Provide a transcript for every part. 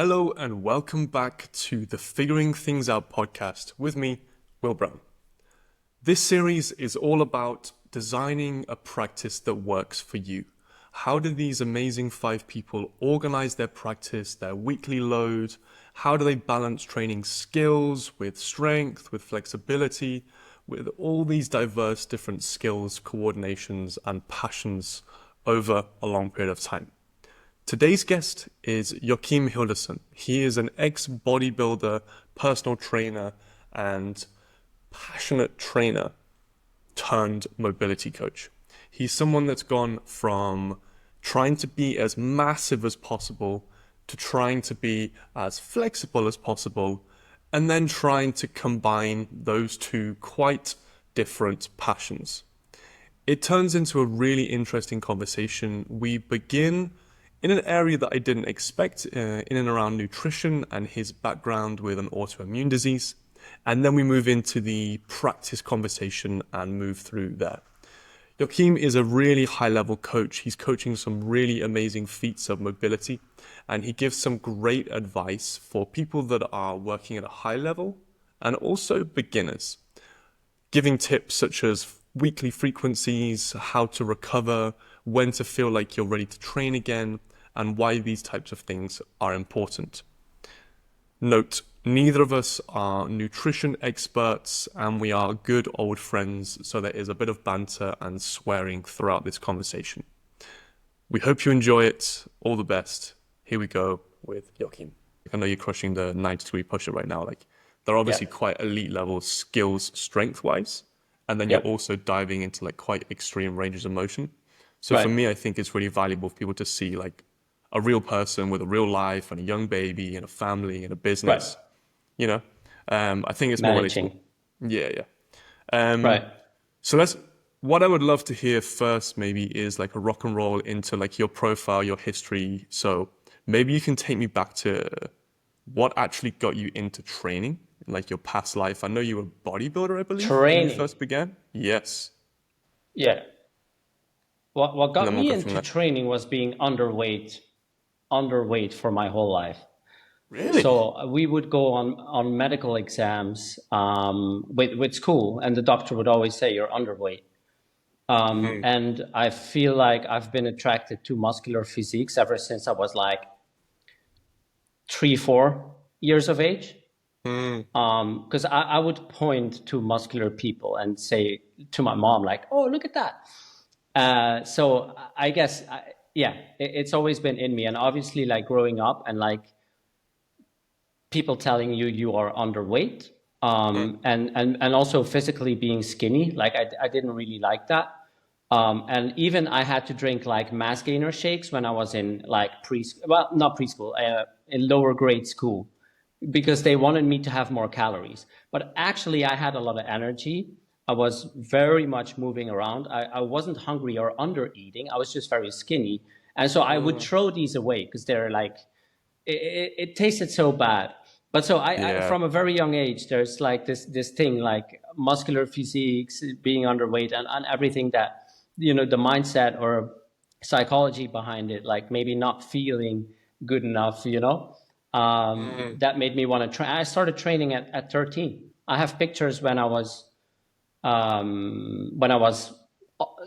Hello and welcome back to the Figuring Things Out podcast with me, Will Brown. This series is all about designing a practice that works for you. How do these amazing 5 people organize their practice, their weekly load? How do they balance training skills with strength, with flexibility, with all these diverse different skills, coordinations, and passions over a long period of time? Today's guest is Joachim Hilderson. He is an ex-bodybuilder, personal trainer, and passionate trainer turned mobility coach. He's someone that's gone from trying to be as massive as possible to trying to be as flexible as possible, and then trying to combine those two quite different passions. It turns into a really interesting conversation. We begin in an area that I didn't expect, in and around nutrition and his background with an autoimmune disease. And then we move into the practice conversation and move through there. Joachim is a really high-level coach. He's coaching some really amazing feats of mobility, and he gives some great advice for people that are working at a high level and also beginners, giving tips such as weekly frequencies, how to recover, when to feel like you're ready to train again, and why these types of things are important. Note, neither of us are nutrition experts, and we are good old friends, so there is a bit of banter and swearing throughout this conversation. We hope you enjoy it. All the best. Here we go with Joachim. I know you're crushing the 90-degree push-up right now. They're obviously quite elite level skills strength-wise, and then you're also diving into quite extreme ranges of motion. So for me, I think it's really valuable for people to see a real person with a real life and a young baby and a family and a business. I think it's managing. More relatable. Yeah. So what I would love to hear first maybe is a rock and roll into your profile, your history. So maybe you can take me back to what actually got you into training, your past life. I know you were a bodybuilder, I believe, when you first began. Yes. Yeah. What got me into training was being underweight for my whole life. Really? So we would go on medical exams with school, and the doctor would always say you're underweight. And I feel like I've been attracted to muscular physiques ever since I was 3-4 years of age. Because I would point to muscular people and say to my mom, oh, look at that. So I guess, it's always been in me. And obviously, growing up and people telling you are underweight, and also physically being skinny, I didn't really like that. And even I had to drink mass gainer shakes when I was in not preschool, in lower grade school, because they wanted me to have more calories. But actually I had a lot of energy. I was very much moving around. I wasn't hungry or under eating. I was just very skinny. And so I would throw these away because they're it tasted so bad. But so I from a very young age, there's this thing muscular physiques, being underweight, and everything that, the mindset or psychology behind it, maybe not feeling good enough, that made me want to train. I started training at 13. I have pictures when I was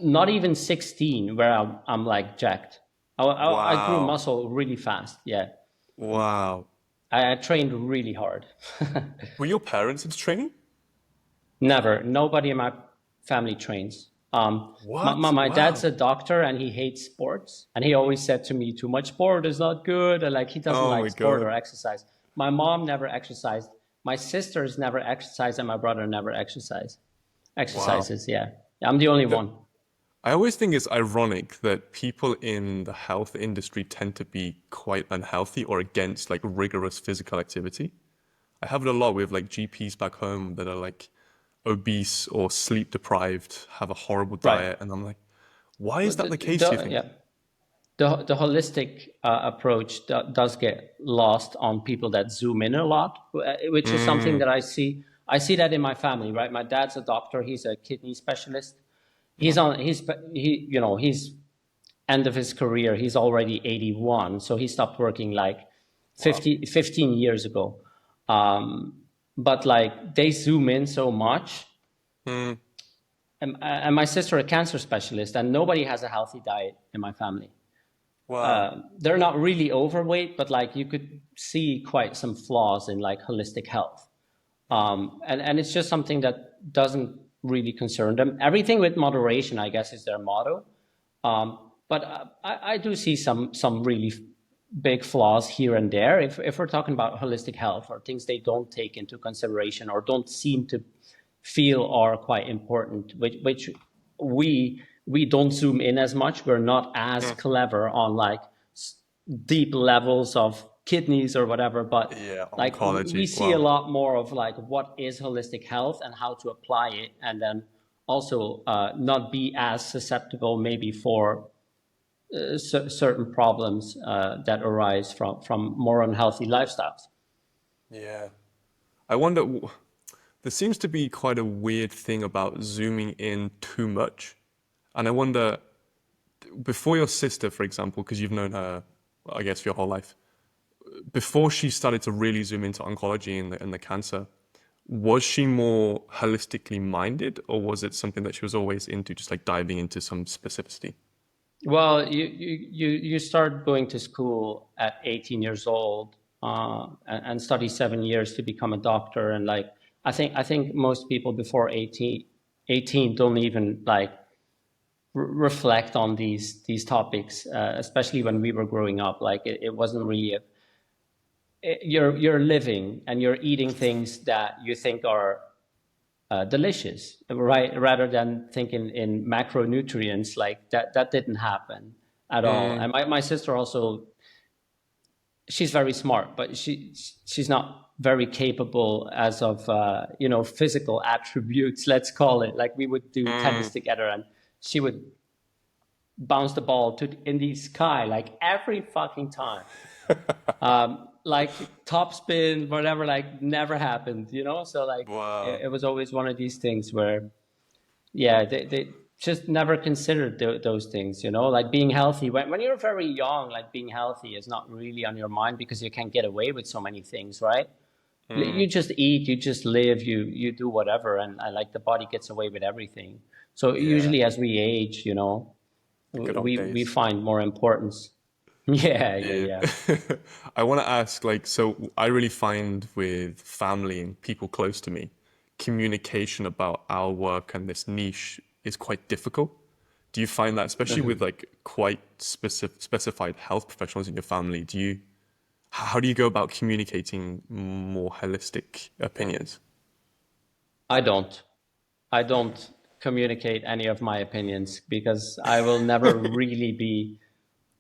not even 16, where I'm jacked. I grew muscle really fast. Yeah. Wow. I trained really hard. Were your parents into training? Never. Nobody in my family trains. My dad's a doctor and he hates sports. And he always said to me, too much sport is not good. And he doesn't like sport or exercise. My mom never exercised. My sisters never exercised, and my brother never exercises. Yeah. I'm the only one. I always think it's ironic that people in the health industry tend to be quite unhealthy or against rigorous physical activity. I have it a lot with GPs back home that are obese or sleep deprived, have a horrible diet, and I'm why is that the case, do you think? Yeah. The holistic approach does get lost on people that zoom in a lot, which is something that I see. I see that in my family, right? My dad's a doctor. He's a kidney specialist. He's end of his career. He's already 81. So he stopped working 15 years ago. But like they zoom in so much. And my sister a cancer specialist, and nobody has a healthy diet in my family. Wow. They're not really overweight, but like you could see quite some flaws in like holistic health. And it's just something that doesn't really concern them. Everything with moderation, I guess, is their motto. But I do see some really big flaws here and there. If we're talking about holistic health or things they don't take into consideration or don't seem to feel are quite important, which we don't zoom in as much. We're not as clever on like deep levels of kidneys or whatever, but like oncology. we see a lot more of like what is holistic health and how to apply it, and then also not be as susceptible maybe for certain problems that arise from more unhealthy lifestyles. Yeah. I wonder, there seems to be quite a weird thing about zooming in too much. And I wonder, before your sister, for example, because you've known her, I guess, your whole life, before she started to really zoom into oncology and the cancer, was she more holistically minded, or was it something that she was always into, just like diving into some specificity? Well, you start going to school at 18 years old and study 7 years to become a doctor, and like I think most people before 18 don't even like reflect on these topics, especially when we were growing up. Like it wasn't really you're living and you're eating things that you think are delicious, right? Rather than thinking in macronutrients. Like that didn't happen at all. And my sister also, she's very smart, but she's not very capable as of physical attributes, let's call it. Like we would do tennis together, and she would bounce the ball in the sky like every fucking time. Like top spin, whatever, like never happened, So like it was always one of these things where, they just never considered those things, like being healthy. When you're very young, like being healthy is not really on your mind because you can get away with so many things, right? You just eat, you just live, you do whatever, and like the body gets away with everything. So usually as we age, we find more importance. Yeah. I want to ask, like, so I really find with family and people close to me, communication about our work and this niche is quite difficult. Do you find that, especially with like quite specified health professionals in your family, how do you go about communicating more holistic opinions? I don't communicate any of my opinions because I will never really be.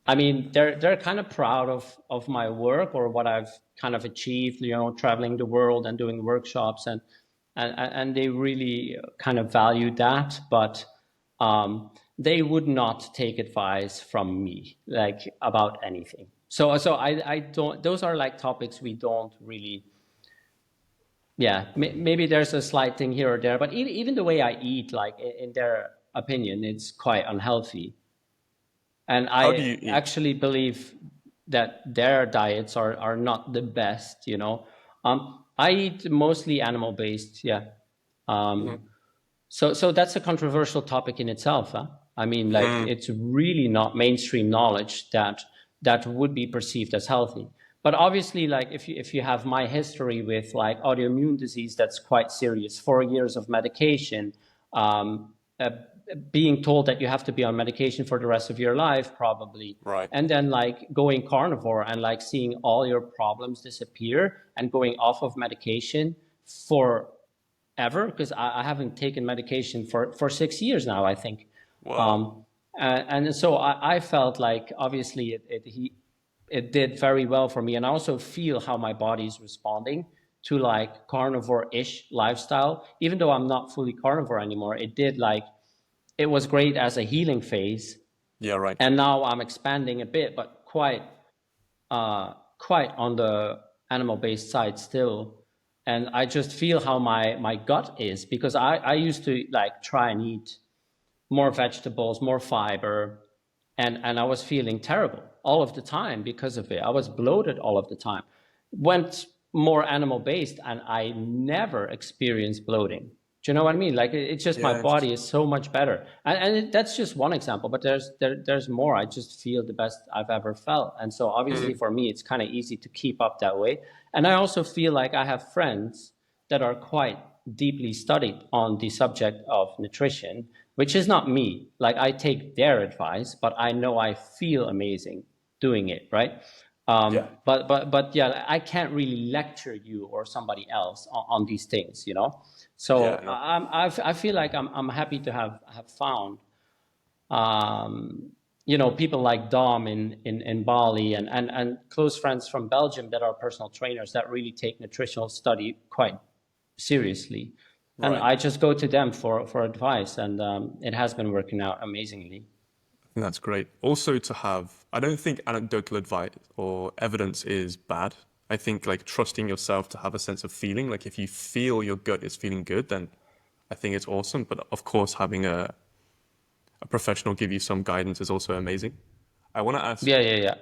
I mean, they're kind of proud of my work or what I've kind of achieved, traveling the world and doing workshops, and they really kind of value that, but they would not take advice from me like about anything. So I don't. Those are like topics we don't really. Yeah, maybe there's a slight thing here or there, but even the way I eat, like in their opinion, it's quite unhealthy. And I actually believe that their diets are not the best, I eat mostly animal-based, So that's a controversial topic in itself, huh? I mean, like it's really not mainstream knowledge that would be perceived as healthy. But obviously, like if you have my history with like autoimmune disease, that's quite serious. 4 years of medication, being told that you have to be on medication for the rest of your life, probably. Right. And then like going carnivore and like seeing all your problems disappear and going off of medication forever, because I haven't taken medication for 6 years now, I think. Wow. And so I felt like obviously it did very well for me. And I also feel how my body's responding to like carnivore-ish lifestyle. Even though I'm not fully carnivore anymore, it was great as a healing phase. Yeah, right. And now I'm expanding a bit, but quite on the animal-based side still. And I just feel how my gut is, because I used to like try and eat more vegetables, more fiber, and I was feeling terrible all of the time because of it. I was bloated all of the time. went more animal based, and I never experienced bloating. Do you know what I mean? Like it's just my Yeah, body is so much better, and that's just one example. But there's more. I just feel the best I've ever felt, and so obviously for me, it's kind of easy to keep up that way. And I also feel like I have friends that are quite deeply studied on the subject of nutrition, which is not me. Like I take their advice, but I know I feel amazing doing it, right? yeah, But yeah, I can't really lecture you or somebody else on these things, you know. yeah. So No, I feel like I'm happy to have found you know, people like Dom in Bali, and close friends from Belgium that are personal trainers that really take nutritional study quite seriously. And right. I just go to them for advice, and it has been working out amazingly. And that's great. Also to have, I don't think anecdotal advice or evidence is bad. I think like trusting yourself to have a sense of feeling, like if you feel your gut is feeling good, then I think it's awesome. But of course, having a professional give you some guidance is also amazing. I want to ask, Yeah, yeah, yeah.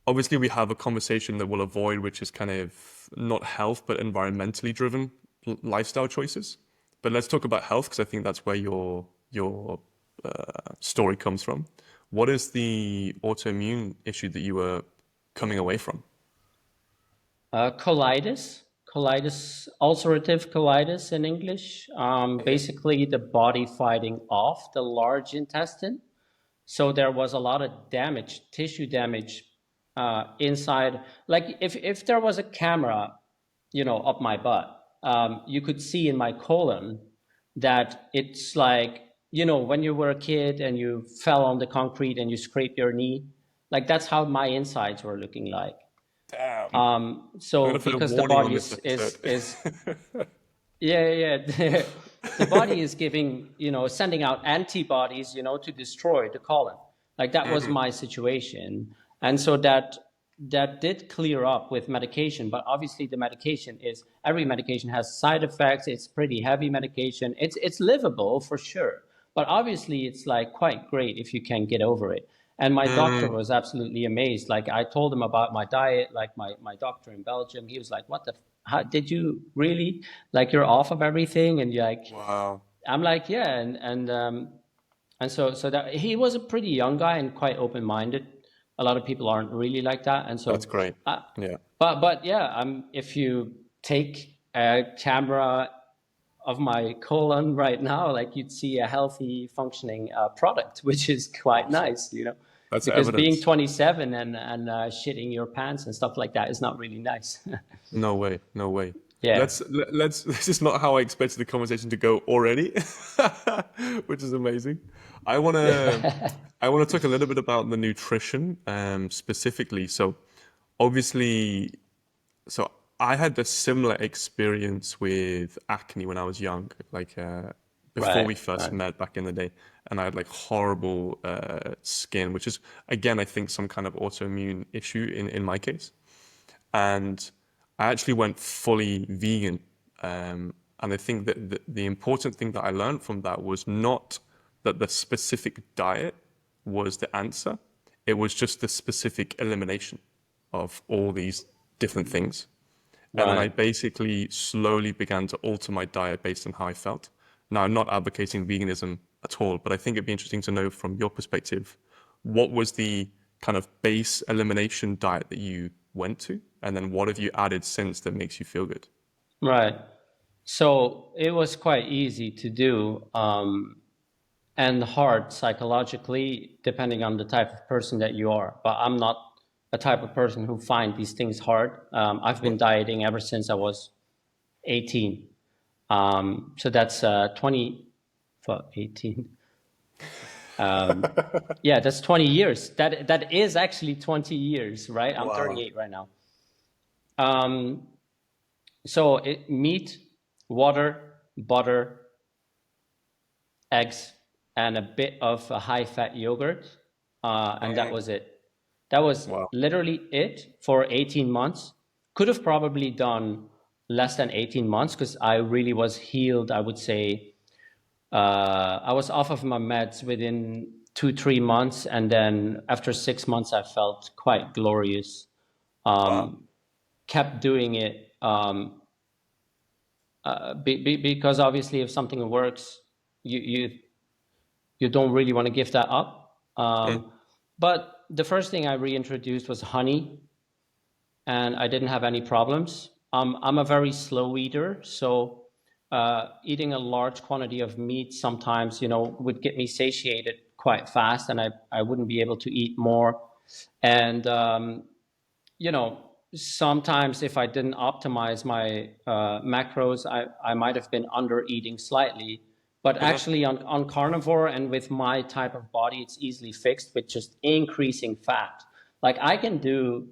obviously we have a conversation that we'll avoid, which is kind of not health, but environmentally driven lifestyle choices. But let's talk about health because I think that's where your story comes from. What is the autoimmune issue that you were coming away from? Ulcerative colitis in English. Okay. Basically, the body fighting off the large intestine. So there was a lot of damage, tissue damage inside. Like if there was a camera, you know, up my butt, you could see in my colon that it's like, you know, when you were a kid and you fell on the concrete and you scraped your knee, like that's how my insides were looking like. Damn. I'm So gonna put a because the warning on body this episode. is yeah, yeah, yeah. The body is giving, you know, sending out antibodies, you know, to destroy the colon. Like that was my situation. And so that did clear up with medication, but obviously the medication is, every medication has side effects. It's pretty heavy medication. It's livable for sure. But obviously it's like quite great if you can get over it. And my doctor was absolutely amazed. Like I told him about my diet, like my doctor in Belgium, he was like, what the how did you really, like you're off of everything? And you're like, Wow, I'm like, yeah. And so that he was a pretty young guy and quite open-minded. A lot of people aren't really like that. And that's so, great. uh, Yeah, but yeah, if you take a camera of my colon right now, like you'd see a healthy functioning product, which is quite awesome. nice, you know, That's because being evidence. 27 and shitting your pants and stuff like that is not really nice. No way, no way. Yeah. Let's. This is not how I expected the conversation to go already, which is amazing. I wanna I wanna talk a little bit about the nutrition, specifically. So, obviously, so I had a similar experience with acne when I was young, like before Right, we first right. met back in the day, and I had like horrible skin, which is again I think some kind of autoimmune issue in my case. And I actually went fully vegan. And I think that the important thing that I learned from that was not that the specific diet was the answer. It was just the specific elimination of all these different things. And then I Right. basically slowly began to alter my diet based on how I felt. Now, I'm not advocating veganism at all, but I think it'd be interesting to know from your perspective, what was the kind of base elimination diet that you went to? And then what have you added since that makes you feel good? Right. So it was quite easy to do, and hard psychologically, depending on the type of person that you are. But I'm not a type of person who find these things hard. I've been Right. dieting ever since I was 18. So that's 20, for 18. Yeah, that's 20 years. That is actually 20 years, right? I'm Wow. 38 right now. Um, so meat, water, butter, eggs, and a bit of a high-fat yogurt, and that was it. That was Wow. literally it for 18 months. Could have probably done less than 18 months because I really was healed. I would say I was off of my meds within 2, 3 months, and then after 6 months, I felt quite glorious. Wow. kept doing it because obviously if something works, you don't really want to give that up. But the first thing I reintroduced was honey, and I didn't have any problems. I'm a very slow eater, so eating a large quantity of meat sometimes, would get me satiated quite fast, and I wouldn't be able to eat more. And sometimes if I didn't optimize my macros, I might have been under eating slightly. But actually on carnivore and with my type of body, it's easily fixed with just increasing fat. Like I can do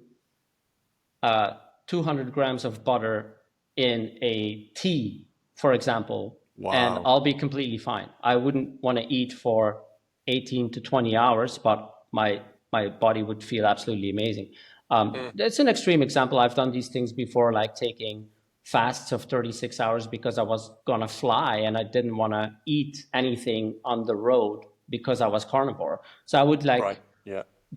200 grams of butter in a tea, for example, and I'll be completely fine. I wouldn't want to eat for 18 to 20 hours, but my body would feel absolutely amazing. It's an extreme example. I've done these things before, like taking fasts of 36 hours because I was going to fly and I didn't want to eat anything on the road because I was carnivore. So I would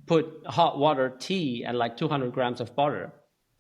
put hot water, tea, and like 200 grams of butter.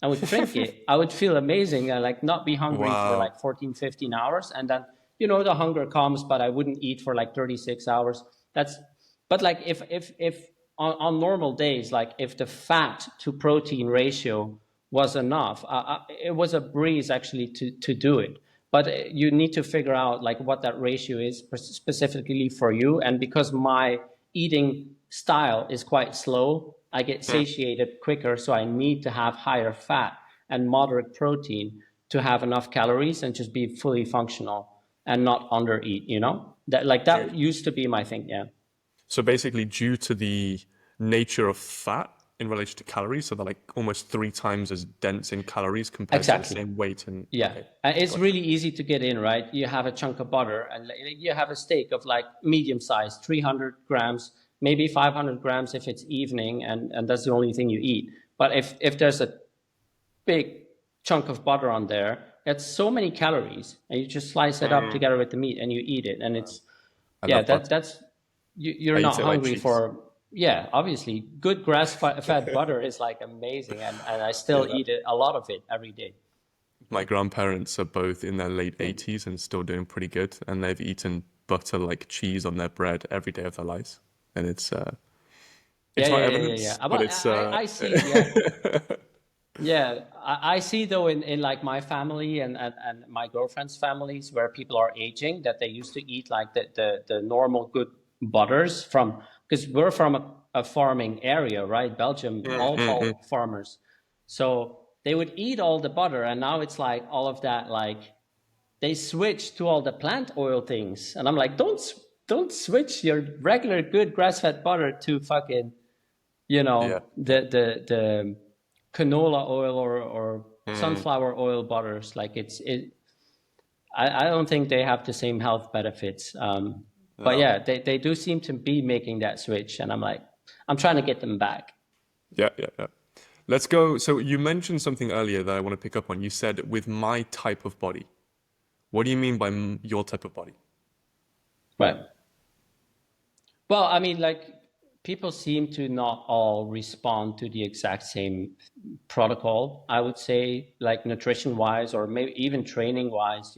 I would drink it. I would feel amazing and like not be hungry for like 14, 15 hours. And then, the hunger comes, but I wouldn't eat for like 36 hours. But like if on normal days, like if the fat to protein ratio was enough, it was a breeze actually to do it. But you need to figure out like what that ratio is specifically for you. And because my eating style is quite slow, I get satiated quicker, so I need to have higher fat and moderate protein to have enough calories and just be fully functional and not undereat, That used to be my thing, yeah. So basically due to the nature of fat in relation to calories, so they're like almost 3 times as dense in calories compared to the same weight. And it's really easy to get in, right? You have a chunk of butter and you have a steak of like medium size, 300 grams, maybe 500 grams if it's evening, and that's the only thing you eat. But if there's a big chunk of butter on there, it's so many calories, and you just slice it up together with the meat and you eat it, and it's you're not hungry for obviously good grass-fed butter is like amazing, and I still eat it, a lot of it every day. My grandparents are both in their late 80s and still doing pretty good, and they've eaten butter like cheese on their bread every day of their lives. And it's not evidence, but it's... I see, I see though in like my family and my girlfriend's families where people are aging, that they used to eat like the normal good butters because we're from a farming area, right? Belgium, all farmers. So they would eat all the butter, and now it's like all of that, like they switch to all the plant oil things. And I'm like, don't switch your regular good grass-fed butter to fucking, the canola oil or sunflower oil butters. Like I don't think they have the same health benefits. But yeah, they do seem to be making that switch, and I'm like, I'm trying to get them back. Yeah. Let's go. So you mentioned something earlier that I want to pick up on. You said with my type of body. What do you mean by your type of body? Right. Well, I mean, like people seem to not all respond to the exact same protocol, I would say, like nutrition wise or maybe even training wise,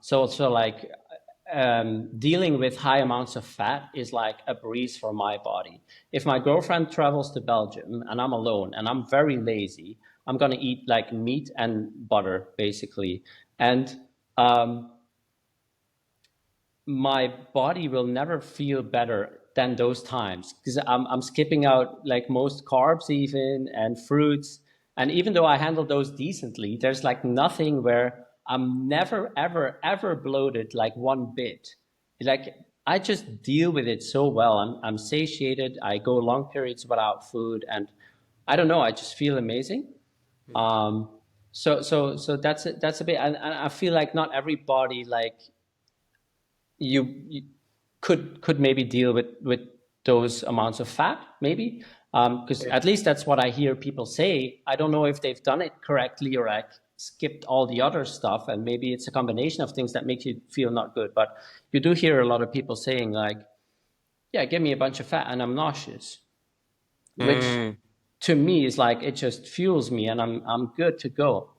So like dealing with high amounts of fat is like a breeze for my body. If my girlfriend travels to Belgium and I'm alone and I'm very lazy, I'm going to eat like meat and butter basically. And my body will never feel better than those times because I'm skipping out like most carbs even and fruits. And even though I handle those decently, there's like nothing where I'm never, ever bloated like one bit. Like I just deal with it so well. I'm satiated. I go long periods without food, and I don't know. I just feel amazing. So that's a bit. And I feel like not everybody like you could maybe deal with those amounts of fat, maybe because at least that's what I hear people say. I don't know if they've done it correctly or like skipped all the other stuff, and maybe it's a combination of things that make you feel not good. But you do hear a lot of people saying like, yeah, give me a bunch of fat and I'm nauseous, which to me is like, it just fuels me and I'm good to go.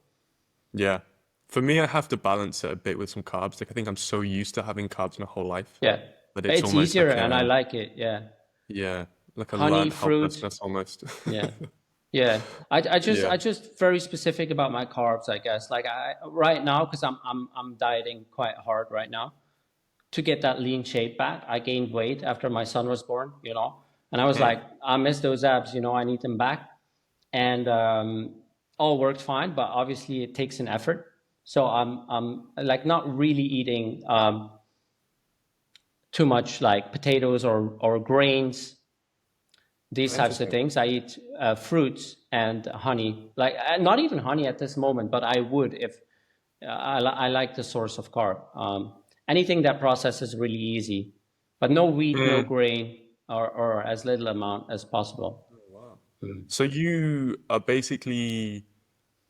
Yeah. For me, I have to balance it a bit with some carbs. Like I think I'm so used to having carbs my whole life Yeah. that it's It's almost easier like and I a, like it. Yeah. yeah, like a Honey, learned fruit. helplessness almost. Yeah. Yeah. I Yeah. just very specific about my carbs, I guess. Like I right now, because I'm dieting quite hard right now to get that lean shape back. I gained weight after my son was born, and I was like, I miss those abs, I need them back. And all worked fine, but obviously it takes an effort. So I'm like not really eating too much like potatoes or grains, these types of Interesting. things. I eat fruits and honey, like not even honey at this moment, but I would if I like the source of carb. Anything that processes really easy, but no wheat, no Mm. grain, or as little amount as possible. Wow. So you are basically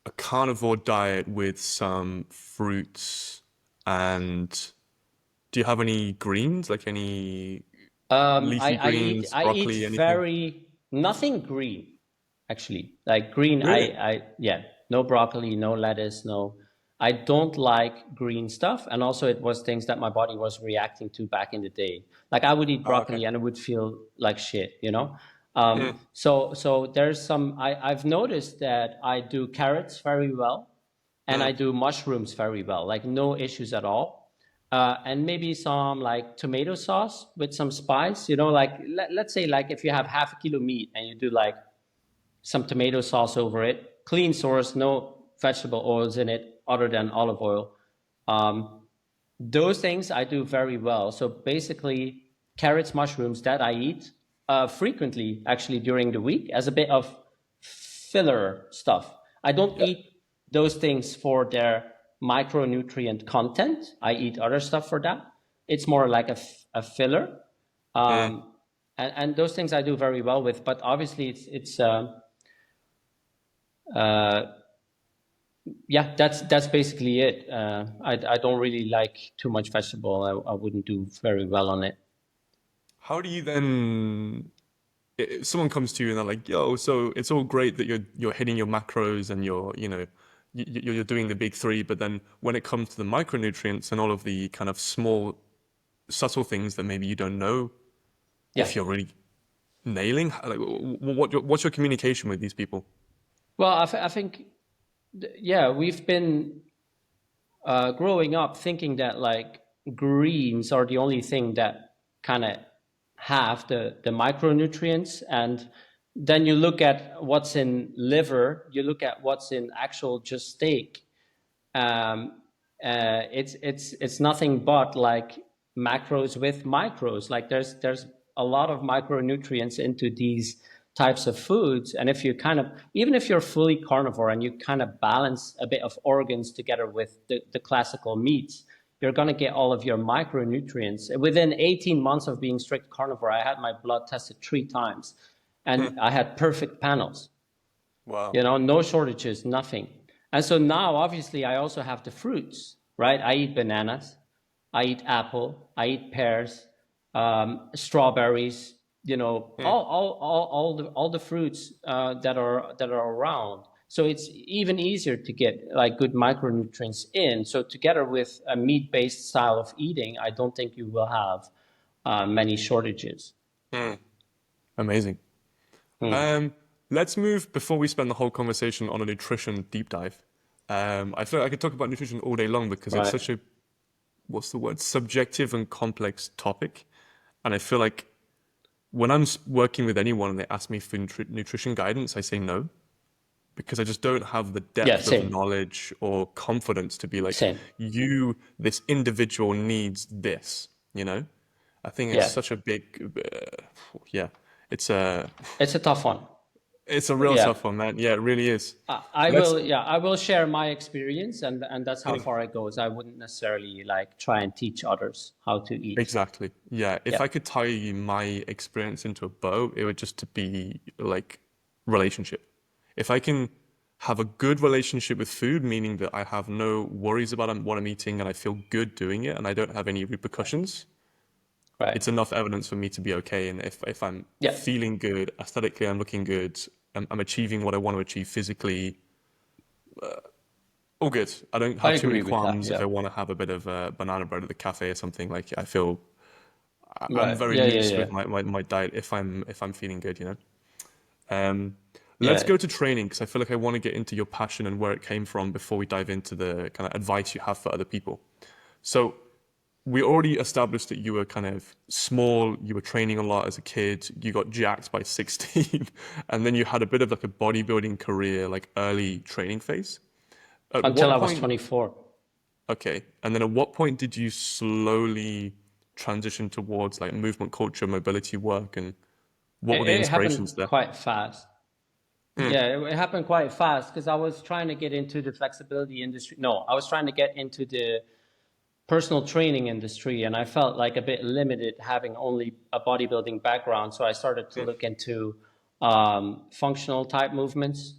a carnivore diet with some fruits and do you have any greens, like any leafy greens, I eat broccoli, anything? very nothing green, actually. Like green, Really? yeah, no broccoli, no lettuce, no. I don't like green stuff, and also it was things that my body was reacting to back in the day. Like I would eat Oh, okay. broccoli and it would feel like shit. Mm. So there's some. I've noticed that I do carrots very well, and I Mm. do mushrooms very well. Like no issues at all. And maybe some like tomato sauce with some spice, like let's say like if you have half a kilo meat and you do like some tomato sauce over it, clean source, no vegetable oils in it other than olive oil. Um, those things I do very well. So basically, carrots, mushrooms that I eat frequently actually during the week as a bit of filler stuff. I don't Yeah. eat those things for their micronutrient content. I eat other stuff for that. It's more like a filler. Mm. Um, and those things I do very well with, but obviously uh, yeah, that's basically it. I don't really like too much vegetable. I wouldn't do very well on it. How do you then, if someone comes to you and they're like, "Yo, so it's all great that you're hitting your macros and you're doing the big three, but then when it comes to the micronutrients and all of the kind of small, subtle things that maybe you don't know Yeah. if you're really nailing, like what's your communication with these people?" Well, I think, yeah, we've been growing up thinking that like greens are the only thing that kind of have the micronutrients, and then you look at what's in liver, you look at what's in actual just steak. um, it's nothing but like macros with micros. Like there's a lot of micronutrients into these types of foods, and if you kind of, even if you're fully carnivore and you kind of balance a bit of organs together with the classical meats, you're going to get all of your micronutrients. Within 18 months of being strict carnivore, I had my blood tested 3 times and I had perfect panels, Wow. no shortages, nothing. And so now, obviously, I also have the fruits, right? I eat bananas, I eat apple, I eat pears, strawberries, all the fruits that are around. So it's even easier to get like good micronutrients in. So together with a meat-based style of eating, I don't think you will have many shortages. Amazing. Hmm. Um, let's move before we spend the whole conversation on a nutrition deep dive. I feel like I could talk about nutrition all day long because it's Right. such a, what's the word, subjective and complex topic. And I feel like when I'm working with anyone and they ask me for nutrition guidance, I say no because I just don't have the Yeah, depth of same, knowledge or confidence to be like, same. this individual needs this, you know? I think it's Yeah, such a big, yeah, it's a, it's a tough one. it's a real Yeah. tough one, man. Yeah, it really is. I Let's, will, yeah, I will share my experience, and that's how far it goes. I wouldn't necessarily like try and teach others how to eat. exactly. Yeah, if Yeah, I could tie my experience into a bow, it would just to be like relationship. If I can have a good relationship with food, meaning that I have no worries about what I'm eating and I feel good doing it and I don't have any repercussions, right. it's enough evidence for me to be okay. And if I'm Yeah, feeling good, aesthetically I'm looking good, I'm achieving what I want to achieve physically, all good. I don't have too many qualms if I want to have a bit of banana bread at the cafe or something. Like I feel I'm Right. very Yeah, yeah, loose yeah. with my diet if I'm feeling good, you know. Um, let's Yeah. go to training because I feel like I want to get into your passion and where it came from before we dive into the kind of advice you have for other people. So we already established that you were kind of small, you were training a lot as a kid, you got jacked by 16, and then you had a bit of like a bodybuilding career, like early training phase. At Until what I was point, 24. okay, and then at what point did you slowly transition towards like movement culture, mobility work, and what were the It inspirations happened there? quite fast. Yeah, it happened quite fast because I was trying to get into the flexibility industry. No, I was trying to get into the personal training industry, and I felt like a bit limited having only a bodybuilding background. So I started to look into functional type movements.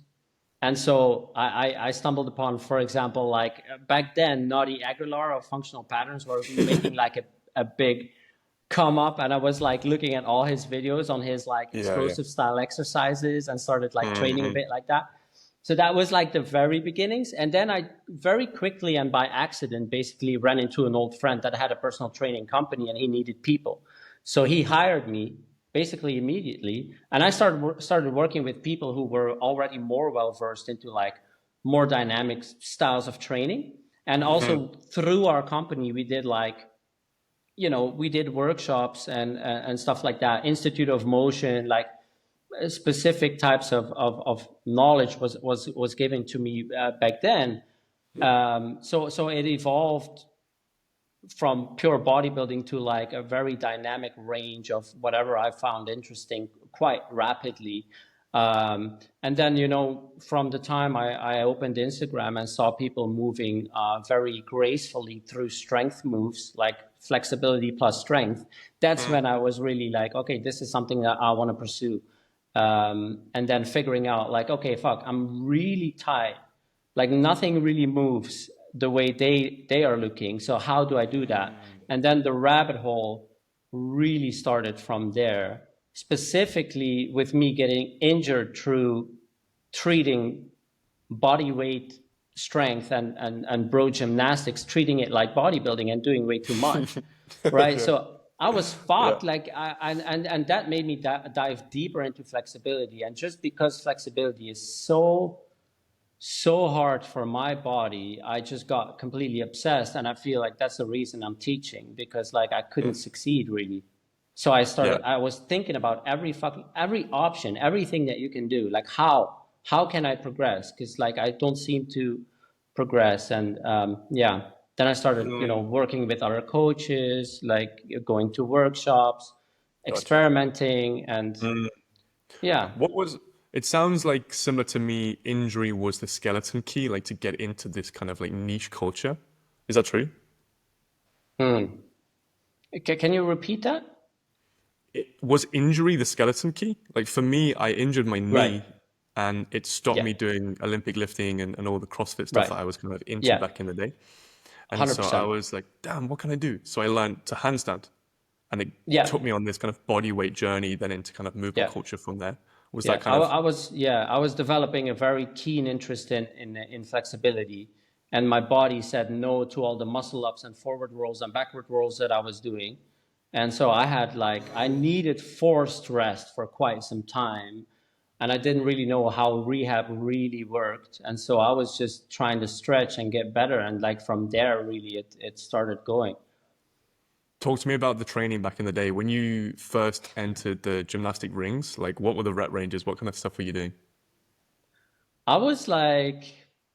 And so I stumbled upon, for example, like back then, Naughty Aguilar of Functional Patterns were making like a big come up, and I was like looking at all his videos on his like Yeah, yeah. explosive style exercises and started like training a Mm-hmm. bit like that. So that was like the very beginnings. And then I very quickly and by accident basically ran into an old friend that had a personal training company and he needed people. So he hired me basically immediately. And I started working with people who were already more well versed into like more dynamic styles of training. And also through our company, we did like, we did workshops and stuff like that, Institute of Motion, like specific types of knowledge was given to me back then. So it evolved from pure bodybuilding to like a very dynamic range of whatever I found interesting quite rapidly. And then, from the time I opened Instagram and saw people moving very gracefully through strength moves, like flexibility plus strength, that's when I was really like, okay, this is something that I want to pursue. And then figuring out like, okay, fuck, I'm really tight. Like nothing really moves the way they are looking. So how do I do that? And then the rabbit hole really started from there, specifically with me getting injured through treating body weight strength and bro gymnastics, treating it like bodybuilding and doing way too much, right? So I was Yeah. fucked, like, and that made me dive deeper into flexibility. And just because flexibility is so hard for my body, I just got completely obsessed, and I feel like that's the reason I'm teaching, because like I couldn't succeed really. So Yeah. I was thinking about every option, everything that you can do, like how can I progress? Because like I don't seem to progress. And yeah, then I started, working with other coaches, like going to workshops, Gotcha. experimenting, and yeah. What was, it sounds like similar to me, injury was the skeleton key, like to get into this kind of like niche culture. Is that true? Hmm. Can you repeat that? Was injury the skeleton key? Like for me, I injured my Right. knee and it stopped Yeah. me doing Olympic lifting and all the CrossFit stuff Right. that I was kind of into Yeah. back in the day. And so I 100%. was like, damn, what can I do? So I learned to handstand and it Yeah. took me on this kind of body weight journey, then into kind of movement Yeah. culture from there. Was that Yeah. kind of, I was developing a very keen interest in flexibility, and my body said no to all the muscle ups and forward rolls and backward rolls that I was doing. And so I needed forced rest for quite some time, and I didn't really know how rehab really worked. And so I was just trying to stretch and get better. And like from there, really, it started going. talk to me about the training back in the day. When you first entered the gymnastic rings, like what were the rep ranges? What kind of stuff were you doing? I was like,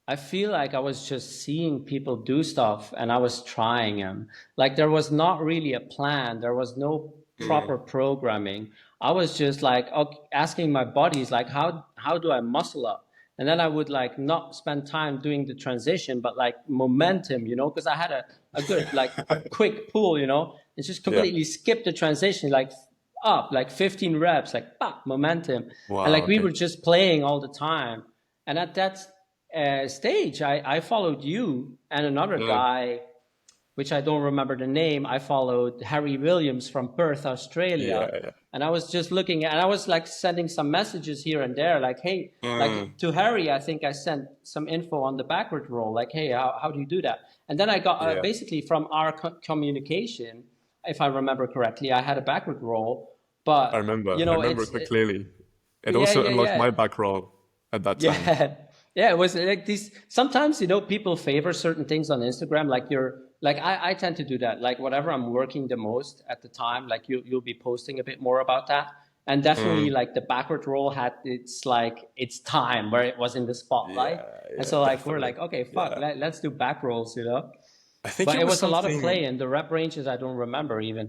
I feel like I was just seeing people do stuff and I was trying them. Like there was not really a plan. There was no proper programming. I was just like okay, asking my bodies like, how do I muscle up? And then I would like not spend time doing the transition, but like momentum, because I had a good like quick pull, and just Yeah. completely skip the transition, like up, like 15 reps, like pop, momentum. And Wow. like we Okay. were just playing all the time. And at that stage, I followed you and another guy. which I don't remember the name, I followed Harry Williams from Perth, Australia. Yeah. And I was just looking at, and I was like sending some messages here and there, like, hey, like to Harry, I think I sent some info on the backward roll, like, hey, how do you do that? And then I got basically from our communication, if I remember correctly, I had a backward roll, but I remember. you I know, remember it quite clearly. It yeah, also yeah, unlocked yeah. my back roll at that time. Yeah, yeah, it was like these. Sometimes, you know, people favor certain things on Instagram. Like I tend to do that. Like whatever I'm working the most at the time, like you'll be posting a bit more about that. And definitely, like the backward roll had its time where it was in the spotlight. Yeah, And so like definitely. we're like, okay, fuck, Yeah. let's do back rolls, you know. I think But it it was was a lot of something. play, and the rep ranges I don't remember even.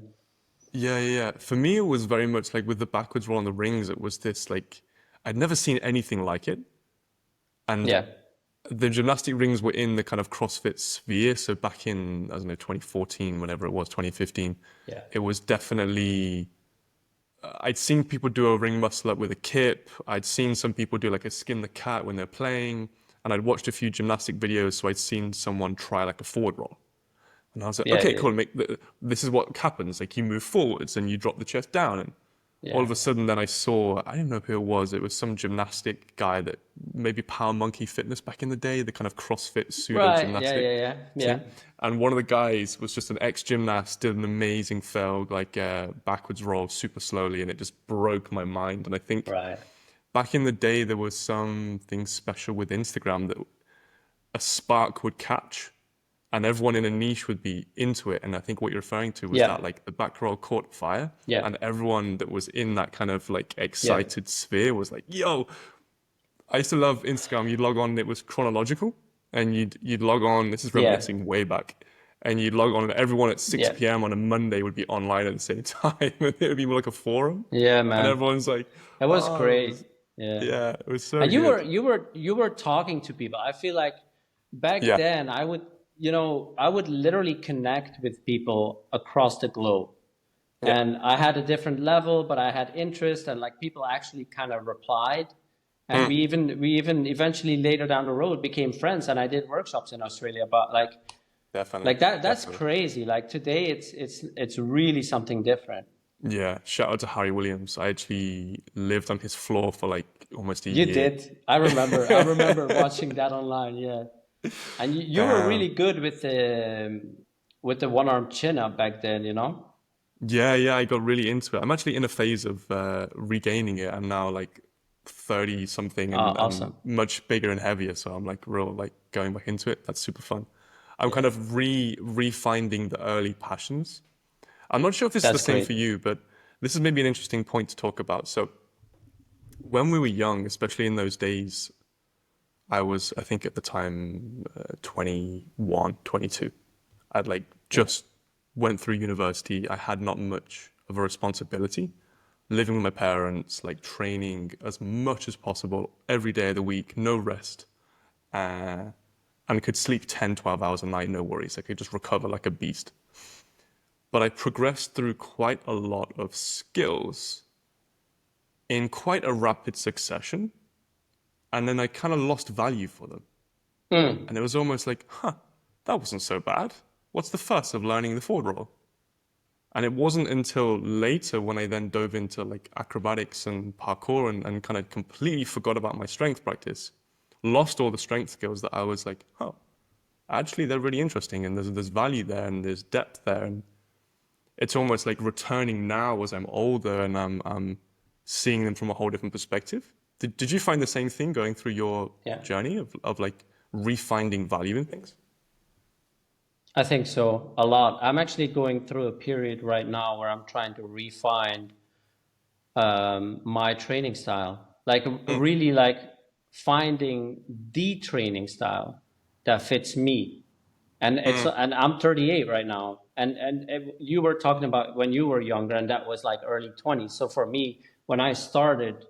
Yeah. For me, it was very much like with the backwards roll on the rings. It was this like I'd never seen anything like it, and Yeah, the gymnastic rings were in the kind of CrossFit sphere. So back in, I don't know, 2014, whenever it was, 2015, yeah, it was definitely. I'd seen people do a ring muscle up with a kip. I'd seen some people do like a skin the cat when they're playing, and I'd watched a few gymnastic videos. So I'd seen someone try like a forward roll. And I was like, yeah, okay, yeah, cool. This is what happens. Like you move forwards and you drop the chest down. And all yeah. of a sudden then I saw, I don't know who it was. It was some gymnastic guy that maybe Power Monkey Fitness back in the day, the kind of CrossFit pseudo Right. Yeah, gymnastic yeah, yeah, thing. And one of the guys was just an ex-gymnast, did an amazing fail, like backwards roll super slowly. And it just broke my mind. And I think yeah. Right. back in the day, there was something special with Instagram that a spark would catch and everyone in a niche would be into it. And I think what you're referring to was Yeah, that like the back roll caught fire yeah, and everyone that was in that kind of like yeah, excited sphere was like, yo, I used to love Instagram. You'd log on and it was chronological and you'd log on. This is yeah, reminiscing way back. And you'd log on and everyone at 6 yeah. p.m. on a Monday would be online at the same time. And it would be like a forum. Yeah, And man. everyone's like, It was oh, great. Yeah. yeah, it was so And good. you were talking to people. I feel like back Yeah. then I would literally connect with people across the globe. Yeah. And I had a different level, but I had interest and like people actually kind of replied. And we even eventually later down the road became friends and I did workshops in Australia. But Definitely. that's Definitely. crazy. Like today it's really something different. Yeah, shout out to Harry Williams. I actually lived on his floor for like almost a You year. did. I remember watching that online, yeah. And you were really good with the one arm chin up back then, you know? Yeah, I got really into it. I'm actually in a phase of regaining it. I'm now like 30 something and Awesome. much bigger and heavier. So I'm like real like going back into it. That's super fun. I'm kind of refinding the early passions. I'm not sure if this is the That's same great. for you, but this is maybe an interesting point to talk about. So when we were young, especially in those days, I think at the time, 21, 22. I'd like just went through university. I had not much of a responsibility, living with my parents, like training as much as possible every day of the week, no rest, and could sleep 10, 12 hours a night, no worries. I could just recover like a beast. But I progressed through quite a lot of skills in quite a rapid succession. And then I kind of lost value for them. And it was almost like, that wasn't so bad. What's the fuss of learning the forward roll? And it wasn't until later when I then dove into like acrobatics and parkour and kind of completely forgot about my strength practice, lost all the strength skills that I was like, actually they're really interesting and there's value there and there's depth there. And it's almost like returning now as I'm older and I'm seeing them from a whole different perspective. Did you find the same thing going through your Yeah. journey of like refinding value in things? I think so, a lot. I'm actually going through a period right now where I'm trying to refine my training style. Like really like finding the training style that fits me. And and I'm 38 right now. And you were talking about when you were younger, and that was like early 20s. So for me, when I started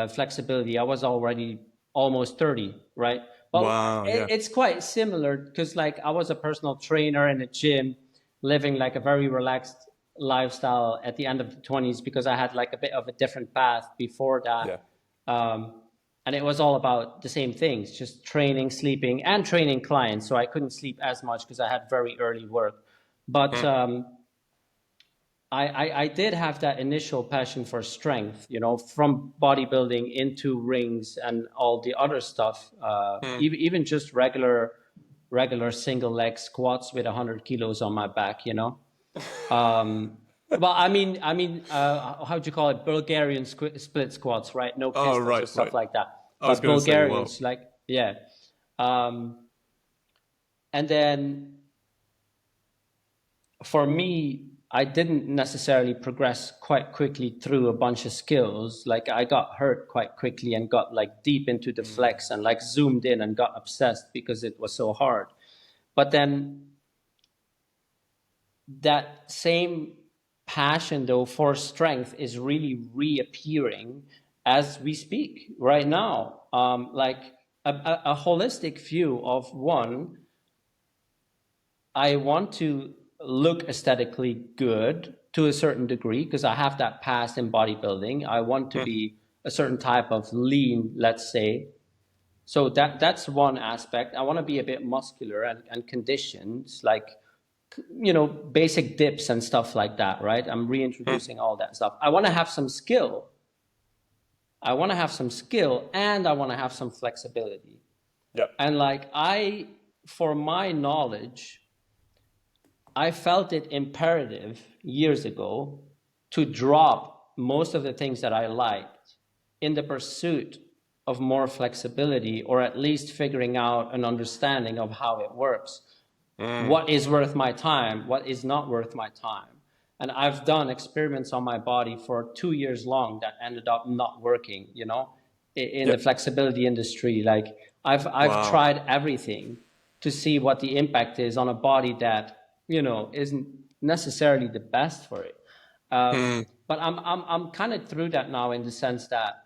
flexibility, I was already almost 30, right? But Wow, yeah. it's quite similar because like I was a personal trainer in a gym, living like a very relaxed lifestyle at the end of the 20s because I had like a bit of a different path before that. Yeah. And it was all about the same things, just training, sleeping, and training clients. So I couldn't sleep as much because I had very early work. But I did have that initial passion for strength, you know, from bodybuilding into rings and all the other stuff, even just regular single leg squats with 100 kilos on my back, you know. Well, how do you call it? Bulgarian split squats, right? No Oh, pistols or right, stuff right. like that. I was But going to say, well, Bulgarians, like, yeah. And then for me, I didn't necessarily progress quite quickly through a bunch of skills. Like I got hurt quite quickly and got like deep into the flex and like zoomed in and got obsessed because it was so hard. But then that same passion though for strength is really reappearing as we speak right now. Like a holistic view of one, I want to look aesthetically good to a certain degree because I have that past in bodybuilding. I want to be a certain type of lean, let's say. So that's one aspect. I want to be a bit muscular and conditioned, like, you know, basic dips and stuff like that, right? I'm reintroducing all that stuff. I want to have some skill. I want to have some skill and I want to have some flexibility. yeah. And like for my knowledge, I felt it imperative years ago to drop most of the things that I liked in the pursuit of more flexibility, or at least figuring out an understanding of how it works. What is worth my time? What is not worth my time? And I've done experiments on my body for 2 years long that ended up not working, you know, in the flexibility industry. Like I've Wow. tried everything to see what the impact is on a body that, you know, isn't necessarily the best for it. But I'm kind of through that now in the sense that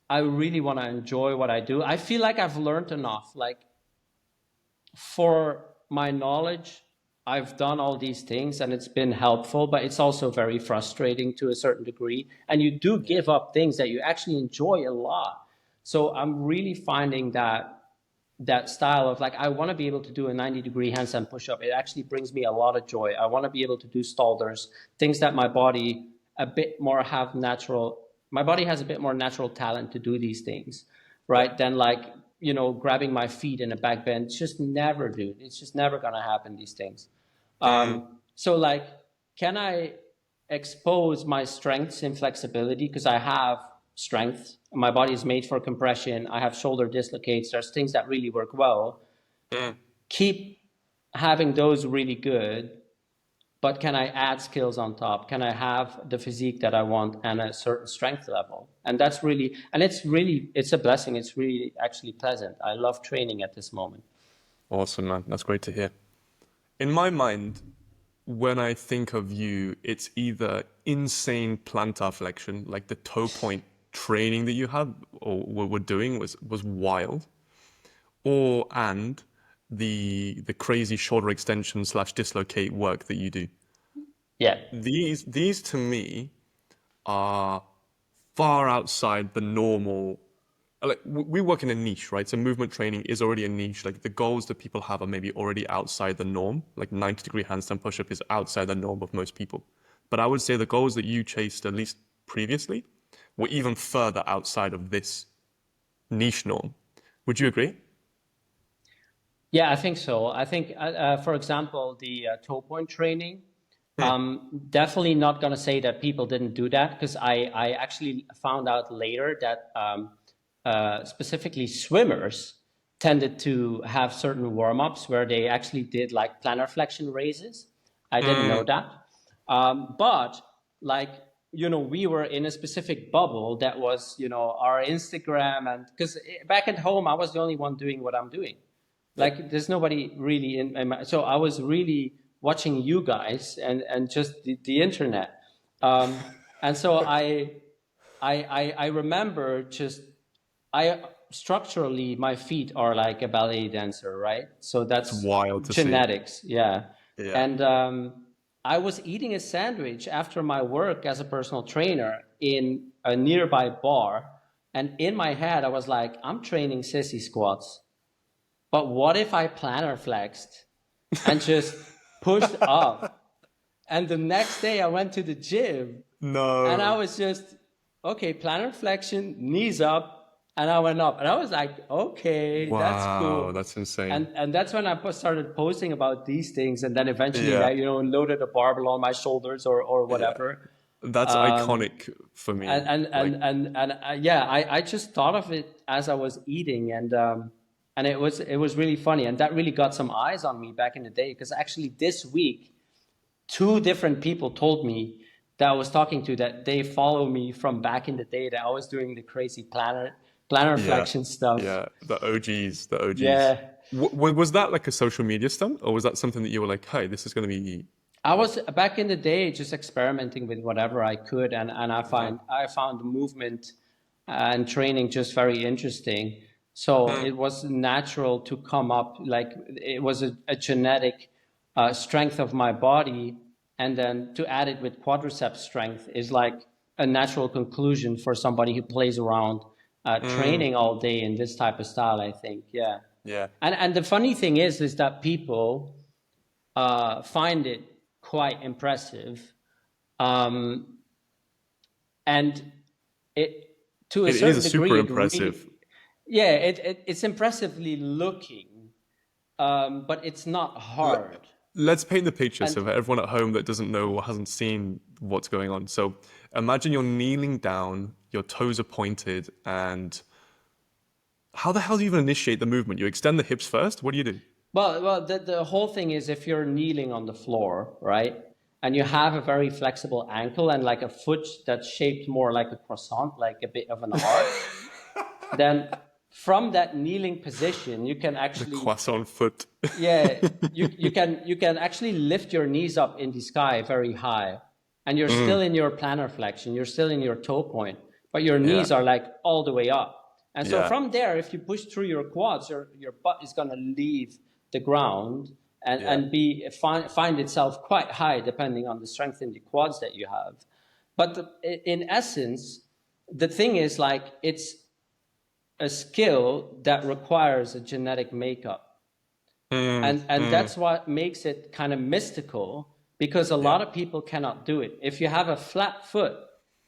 I really want to enjoy what I do. I feel like I've learned enough. Like for my knowledge, I've done all these things and it's been helpful, but it's also very frustrating to a certain degree. And you do give up things that you actually enjoy a lot. So I'm really finding that style of like, I want to be able to do a 90-degree handstand push-up. It actually brings me a lot of joy. I want to be able to do stalders, things that my body my body has a bit more natural talent to do these things, right? Than like, you know, grabbing my feet in a back bend. It's just never, dude. It's just never going to happen, these things. So like, can I expose my strengths in flexibility? Because I have strength. My body is made for compression. I have shoulder dislocates. There's things that really work well. Keep having those really good, but can I add skills on top? Can I have the physique that I want and a certain strength level? And that's really, and it's a blessing. It's really actually pleasant. I love training at this moment. Awesome, man. That's great to hear. In my mind, when I think of you, it's either insane plantar flexion, like the toe point training that you had or were doing was wild, and the crazy shoulder extension / dislocate work that you do. Yeah. These to me are far outside the normal. Like we work in a niche, right? So movement training is already a niche. Like the goals that people have are maybe already outside the norm. Like 90-degree handstand push-up is outside the norm of most people. But I would say the goals that you chased, at least previously, were even further outside of this niche norm. Would you agree? Yeah, I think so. I think, for example, the toe point training, definitely not going to say that people didn't do that, because I actually found out later that specifically swimmers tended to have certain warm-ups where they actually did like plantar flexion raises. I didn't know that. But like, you know, we were in a specific bubble that was, you know, our Instagram, and because back at home, I was the only one doing what I'm doing. Like there's nobody really in my, so I was really watching you guys and just the internet. And so I remember just, structurally, my feet are like a ballet dancer, right? So It's that's wild to see. genetics. Yeah. Yeah. And I was eating a sandwich after my work as a personal trainer in a nearby bar. And in my head, I was like, I'm training sissy squats. But what if I plantar flexed and just pushed up And the next day I went to the gym and I No. was just, okay, plantar flexion, knees up, and I went up. And I was like, okay, that's Wow, cool. that's insane. And that's when I started posting about these things. And then eventually, Yeah, like, loaded a barbell on my shoulders or yeah. whatever. That's Um, iconic for me. and and Like, and and, and yeah, I just thought of it as I was eating, and it was really funny, and that really got some eyes on me back in the day, because actually this week two different people told me that I was talking to that they follow me from back in the day, that I was doing the crazy plantar yeah, flexion stuff. yeah, the OGs, the OGs. Yeah, Was that like a social media stunt, or was that something that you were like, "Hey, this is going to be I like"? was back in the day just experimenting with whatever I could, and Uh-huh. I found movement and training just very interesting. So Mm, it was natural to come up, like it was a genetic strength of my body, and then to add it with quadriceps strength is like a natural conclusion for somebody who plays around mm, training all day in this type of style, I think. Yeah. yeah, And the funny thing is that people find it quite impressive, um, and it, to a it is a certain super degree, it impressive. really, yeah, it's impressively looking, but it's not L- hard. Let's paint the picture so And for everyone at home that doesn't know or hasn't seen what's going on. So imagine you're kneeling down, your toes are pointed, and how the hell do you even initiate the movement? You extend the hips first? What do you do? well, the whole thing is, if you're kneeling on the floor, right, and you have a very flexible ankle and like a foot that's shaped more like a croissant, like a bit of an arch, then from that kneeling position, you can The actually, croissant foot. yeah, you can actually lift your knees up in the sky very high, and you're still Mm, in your plantar flexion, you're still in your toe point, but your yeah, knees are like all the way up. And so yeah, from there, if you push through your quads, your butt is going to leave the ground yeah. and find itself quite high, depending on the strength in the quads that you have. But in essence, the thing is, like, it's a skill that requires a genetic makeup. Mm, And mm, that's what makes it kind of mystical, because a yeah, lot of people cannot do it. If you have a flat foot,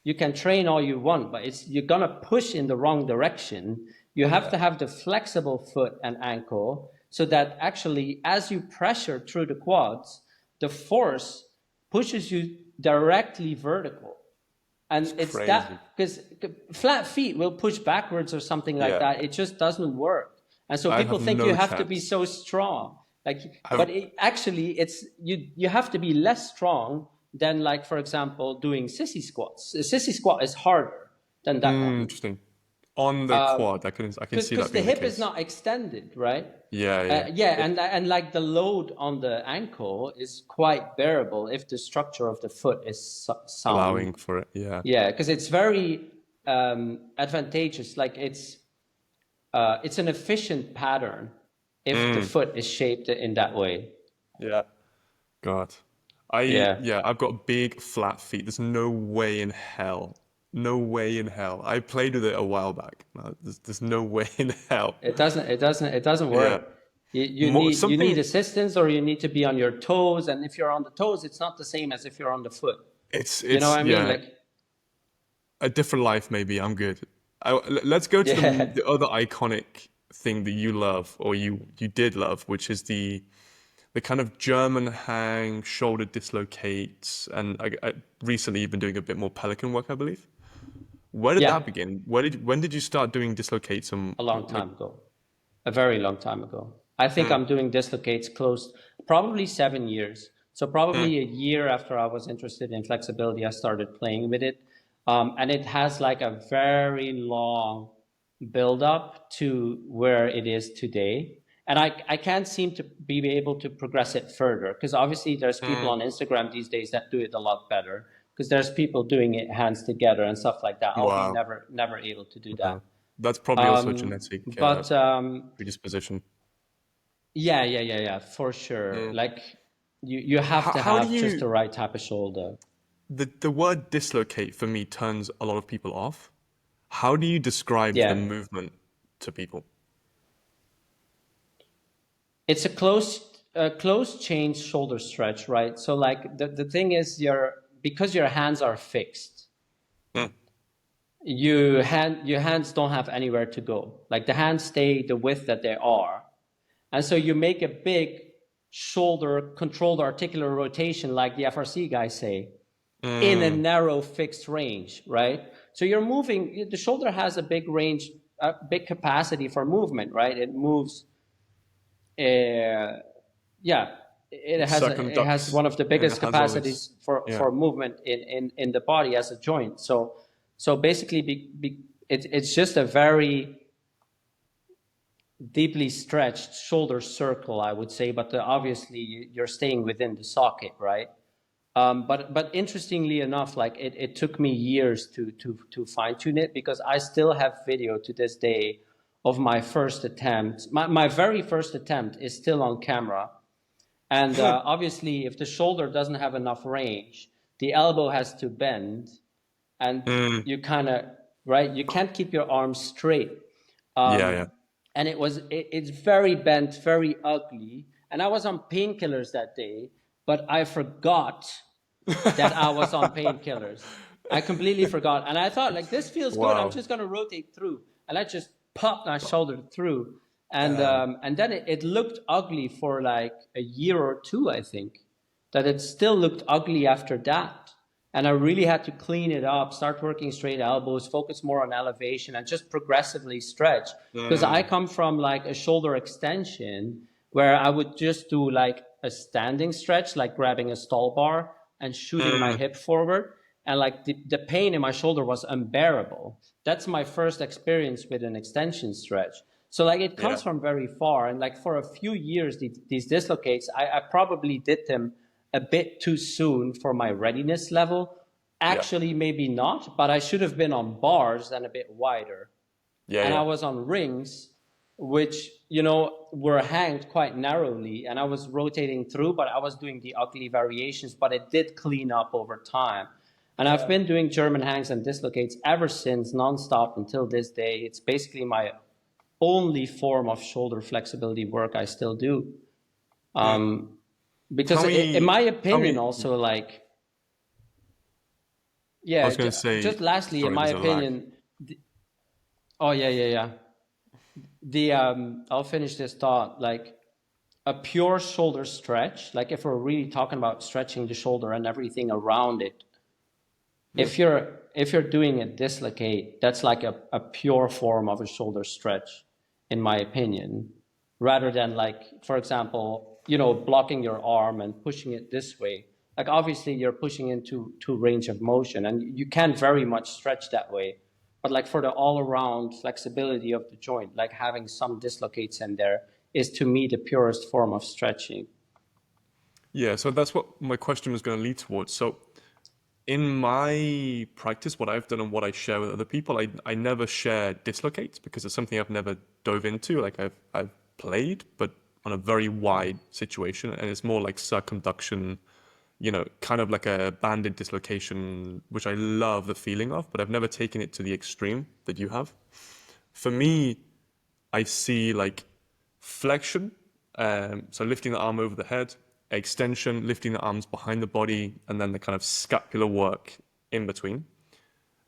you can train all you want, but you're gonna push in the wrong direction. You have yeah. to have the flexible foot and ankle, so that actually, as you pressure through the quads, the force pushes you directly vertical. It's And it's crazy. that, because flat feet will push backwards or something like Yeah, that. It just doesn't work. And so I people have think you no have to be chance. so strong. Like, I've, but actually, it's you have to be less strong than, like, for example, doing sissy squats. A sissy squat is harder than that one, interesting. On the quad, I can see because that the being the hip is case. not extended, right? Yeah, yeah. Yeah, It and like the load on the ankle is quite bearable if the structure of the foot is sound. allowing for it. Yeah, Yeah, because it's very advantageous. Like, it's an efficient pattern if the foot is shaped in that way. yeah. God, Yeah. I've got big flat feet. There's no way in hell. No way in hell. I played with it a while back. No, there's no way in hell. It doesn't Yeah. work. You More, need something. assistance, or you need to be on your toes. And if you're on the toes, it's not the same as if you're on the foot. You know It's what I mean? yeah. Like, A different life, maybe. I'm good. Let's go to yeah, the other iconic thing that you love, or you did love, which is the kind of German hang, shoulder dislocates, and recently you've been doing a bit more pelican work, I believe. Where did yeah, that begin? When did you start doing dislocates and a long like? time ago. A very long time ago. I think Mm, I'm doing dislocates close, probably 7 years. So mm, probably a year after I was interested in flexibility, I started playing with it. And it has like a very long build up to where it is today. And I can't seem to be able to progress it further, because obviously there's people mm. on Instagram these days that do it a lot better, because there's people doing it hands together and stuff like that. I'll be Wow, never able to do that. wow. That's probably also a genetic But predisposition. yeah, for sure. Mm. Like, you have to How do have just you the right type of shoulder. the word dislocate for me turns a lot of people off. How do you describe the Yeah, movement to people? it's a close a close change shoulder stretch, right? So like the thing is because your hands are fixed, your hands don't have anywhere to go. Like the hands stay the width that they are. And so you make a big shoulder controlled articular rotation, like the FRC guys say, in a narrow fixed range, right? So you're moving, the shoulder has a big range, a big capacity for movement, right? It moves, it has one of the biggest capacities for movement in the body as a joint. So basically, it's just a very deeply stretched shoulder circle, I would say, but obviously you're staying within the socket, right? But interestingly enough, like it took me years to fine tune it, because I still have video to this day of my first attempt. My very first attempt is still on camera. And obviously, if the shoulder doesn't have enough range, the elbow has to bend, and you kind of, right, you can't keep your arms straight. And it's very bent, very ugly. And I was on painkillers that day, but I forgot that I was on painkillers. I completely forgot. And I thought, like, this feels good. I'm just going to rotate through. And I just popped my shoulder through. And then it looked ugly for like a year or two, I think. That it still looked ugly after that. And I really had to clean it up, start working straight elbows, focus more on elevation, and just progressively stretch. Because I come from like a shoulder extension where I would just do like a standing stretch, like grabbing a stall bar and shooting my hip forward. And like the pain in my shoulder was unbearable. That's my first experience with an extension stretch. So like it comes from very far. And like for a few years, these dislocates, I probably did them a bit too soon for my readiness level. Actually, maybe not, but I should have been on bars and a bit wider. I was on rings, which, you know, were hanged quite narrowly, and I was rotating through, but I was doing the ugly variations, but it did clean up over time. And I've been doing German hangs and dislocates ever since, nonstop until this day. It's basically my only form of shoulder flexibility work I still do. Because in my opinion, also, like, I was going to say, just lastly, in my opinion, I'll finish this thought. Like a pure shoulder stretch, like if we're really talking about stretching the shoulder and everything around it, if you're doing a dislocate, that's like a pure form of a shoulder stretch, in my opinion, rather than like, for example, you know, blocking your arm and pushing it this way. Like obviously you're pushing into range of motion, and you can very much stretch that way. But like for the all-around flexibility of the joint, like having some dislocates in there is to me the purest form of stretching. Yeah, so that's what my question was going to lead towards. So in my practice, what I've done and what I share with other people, I never share dislocates because it's something I've never dove into. Like I've played, but on a very wide situation, and it's more like circumduction, you know, kind of like a banded dislocation, which I love the feeling of, but I've never taken it to the extreme that you have. For me, I see like flexion, so lifting the arm over the head, extension, lifting the arms behind the body, and then the kind of scapular work in between.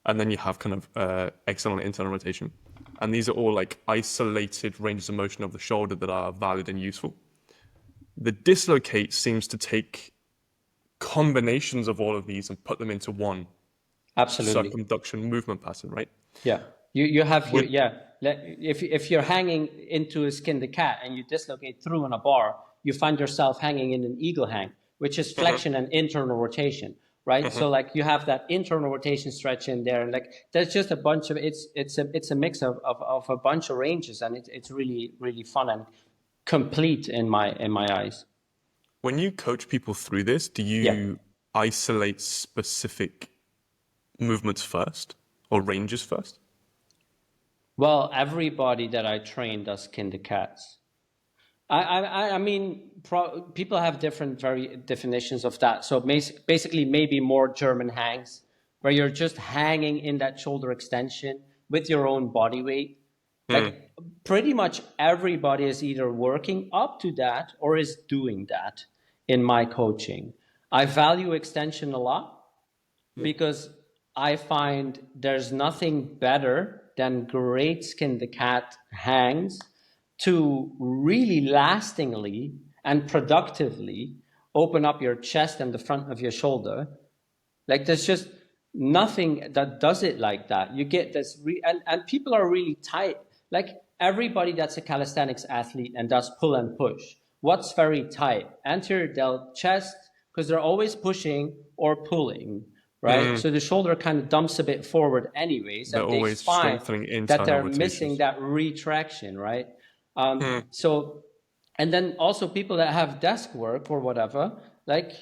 And then you have kind of external and internal rotation. And these are all like isolated ranges of motion of the shoulder that are valid and useful. The dislocate seems to take combinations of all of these and put them into one circumduction movement pattern, right? Yeah. You have if you're hanging into a skin the cat and you dislocate through on a bar, you find yourself hanging in an eagle hang, which is flexion and internal rotation. Right, so like you have that internal rotation stretch in there, and like there's just a bunch of it's a mix of a bunch of ranges, and it's really fun and complete in my eyes. When you coach people through this, do you isolate specific movements first or ranges first? Well, everybody that I train does skin the cats. I mean, people have different definitions of that. So basically, maybe more German hangs, where you're just hanging in that shoulder extension with your own body weight, Like pretty much everybody is either working up to that or is doing that in my coaching. I value extension a lot because I find there's nothing better than great skin the cat hangs to really lastingly and productively open up your chest and the front of your shoulder. Like there's just nothing that does it like that. You get this, and people are really tight. Like everybody that's a calisthenics athlete and does pull and push, what's very tight? Anterior delt, chest, because they're always pushing or pulling, right? So the shoulder kind of dumps a bit forward anyways, They're and they always find strengthening that internal they're rotations. missing that retraction, right? So, and then also people that have desk work or whatever, like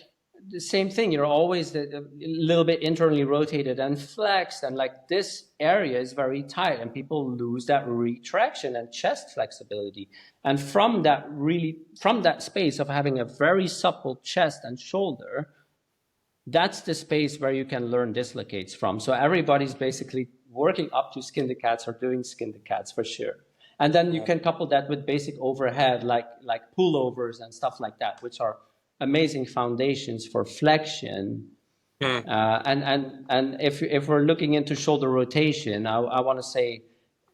the same thing, you're always a little bit internally rotated and flexed, and like this area is very tight and people lose that retraction and chest flexibility. And from that space of having a very supple chest and shoulder, that's the space where you can learn dislocates from. So everybody's basically working up to skin the cats or doing skin the cats for sure. And then you can couple that with basic overhead, like pullovers and stuff like that, which are amazing foundations for flexion. And if we're looking into shoulder rotation, I want to say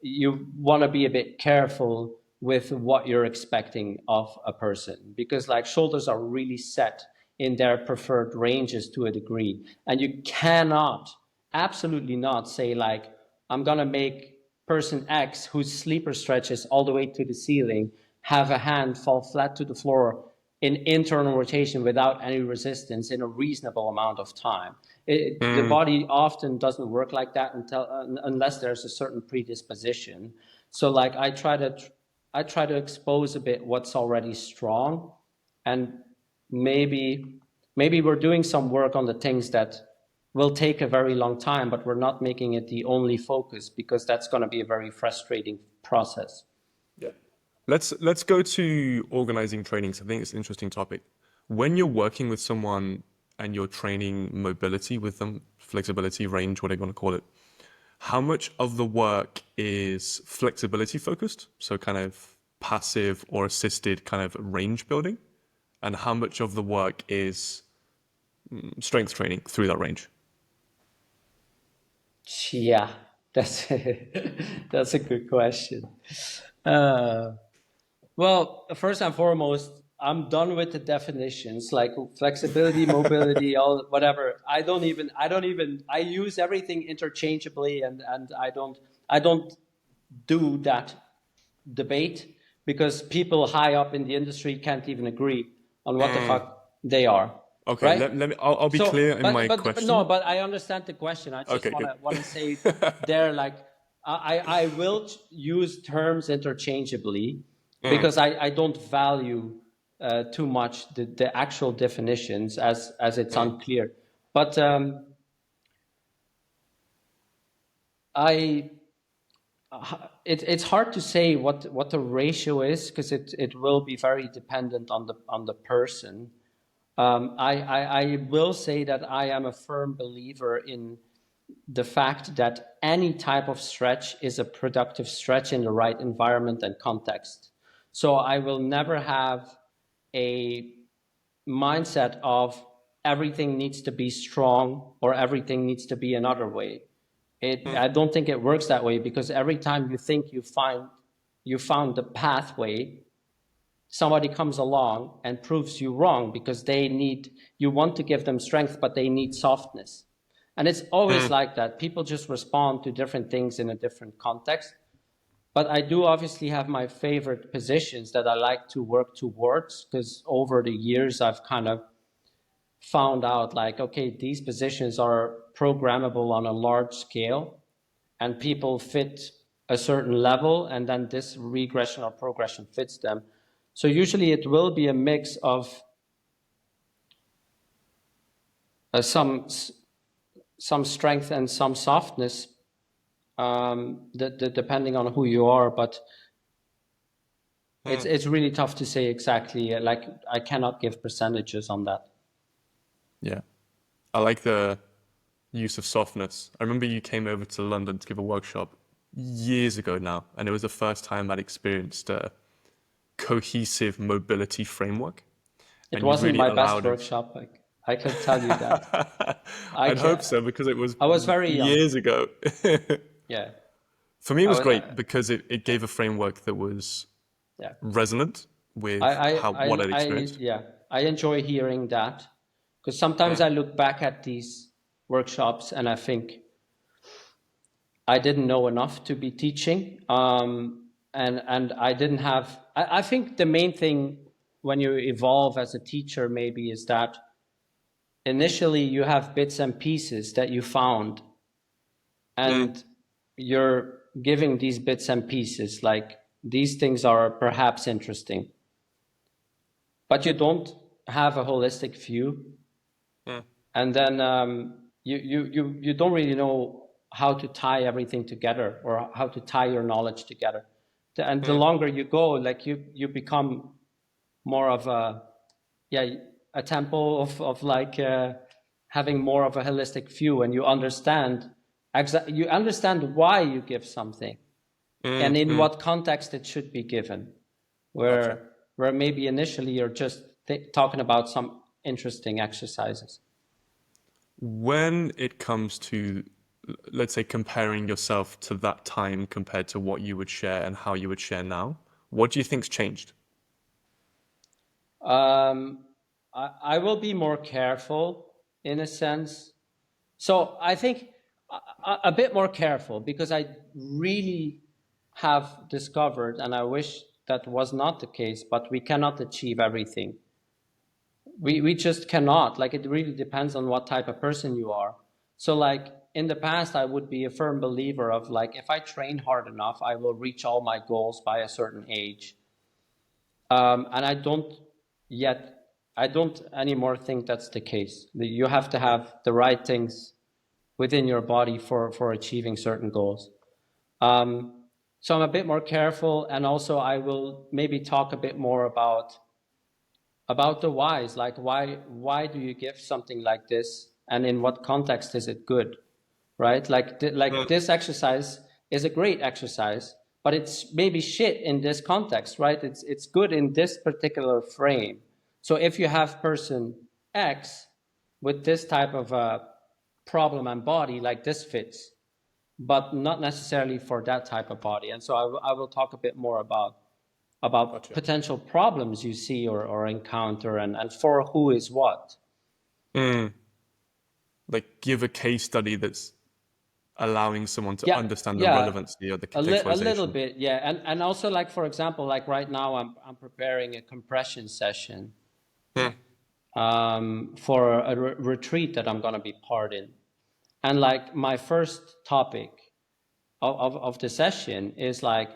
you want to be a bit careful with what you're expecting of a person, because like shoulders are really set in their preferred ranges to a degree, and you cannot, absolutely not say like, I'm gonna make person X whose sleeper stretches all the way to the ceiling have a hand fall flat to the floor in internal rotation without any resistance in a reasonable amount of time. The body often doesn't work like that unless there's a certain predisposition. So like I try to expose a bit what's already strong, and maybe we're doing some work on the things that will take a very long time, but we're not making it the only focus, because that's going to be a very frustrating process. Yeah. Let's go to organizing trainings. I think it's an interesting topic. When you're working with someone and you're training mobility with them, flexibility, range, whatever you want to call it, how much of the work is flexibility focused? So kind of passive or assisted kind of range building? And how much of the work is strength training through that range? Yeah, that's a good question. Well, first and foremost, I'm done with the definitions like flexibility, mobility, all whatever. I use everything interchangeably, and I don't do that debate, because people high up in the industry can't even agree on what the fuck they are. Okay, right? I'll be clear in my question. But I understand the question. I just want to say there, like, I will use terms interchangeably, because I don't value too much the actual definitions as it's unclear. But it's hard to say what the ratio is, because it will be very dependent on the person. I will say that I am a firm believer in the fact that any type of stretch is a productive stretch in the right environment and context. So I will never have a mindset of everything needs to be strong or everything needs to be another way. I don't think it works that way, because every time you think you found the pathway, somebody comes along and proves you wrong, because you want to give them strength, but they need softness. And it's always like that. People just respond to different things in a different context. But I do obviously have my favorite positions that I like to work towards, because over the years I've kind of found out like, okay, these positions are programmable on a large scale and people fit a certain level, and then this regression or progression fits them. So usually it will be a mix of some strength and some softness, depending on who you are. But it's really tough to say exactly. Like, I cannot give percentages on that. Yeah, I like the use of softness. I remember you came over to London to give a workshop, years ago now, and it was the first time I'd experienced a cohesive mobility framework, It and you wasn't really my best allowed it. workshop. I can tell you that. I I'd hope can, so because it was I was very young. years ago. Yeah. For me, it I was was, great because it gave a framework that was yeah. resonant with what I'd experienced. Yeah, I enjoy hearing that because sometimes Mm, I look back at these workshops and I think I didn't know enough to be teaching. And I didn't have, I think the main thing when you evolve as a teacher maybe is that initially you have bits and pieces that you found mm, and you're giving these bits and pieces like these things are perhaps interesting, but you don't have a holistic view. mm, And then you don't really know how to tie everything together or how to tie your knowledge together. And the mm. longer you go, like you become more of a, yeah, a temple of like having more of a holistic view, and you understand you understand why you give something and in what context it should be given, Gotcha. where maybe initially you're just talking about some interesting exercises. When it comes to, let's say, comparing yourself to that time compared to what you would share and how you would share now, what do you think's changed? Um, I will be more careful in a sense. So I think a bit more careful because I really have discovered, and I wish that was not the case, but we cannot achieve everything. We just cannot. Like it really depends on what type of person you are. So like in the past, I would be a firm believer of like if I train hard enough, I will reach all my goals by a certain age. And yet, I don't anymore think that's the case. You have to have the right things within your body for achieving certain goals. So I'm a bit more careful, and also I will maybe talk a bit more about the whys, like why do you give something like this, and in what context is it good, right? Like Mm, this exercise is a great exercise, but it's maybe shit in this context, right? It's good in this particular frame. So if you have person X with this type of problem and body, like this fits, but not necessarily for that type of body. And so I will talk a bit more about gotcha. potential problems you see or encounter, and for who is what. Mm, like give a case study that's allowing someone to Yeah, understand the yeah, relevancy or the a little contextualization. bit, yeah, and also like for example, like right now I'm preparing a compression session Mm, for a retreat that I'm gonna be part in, and like my first topic of the session is like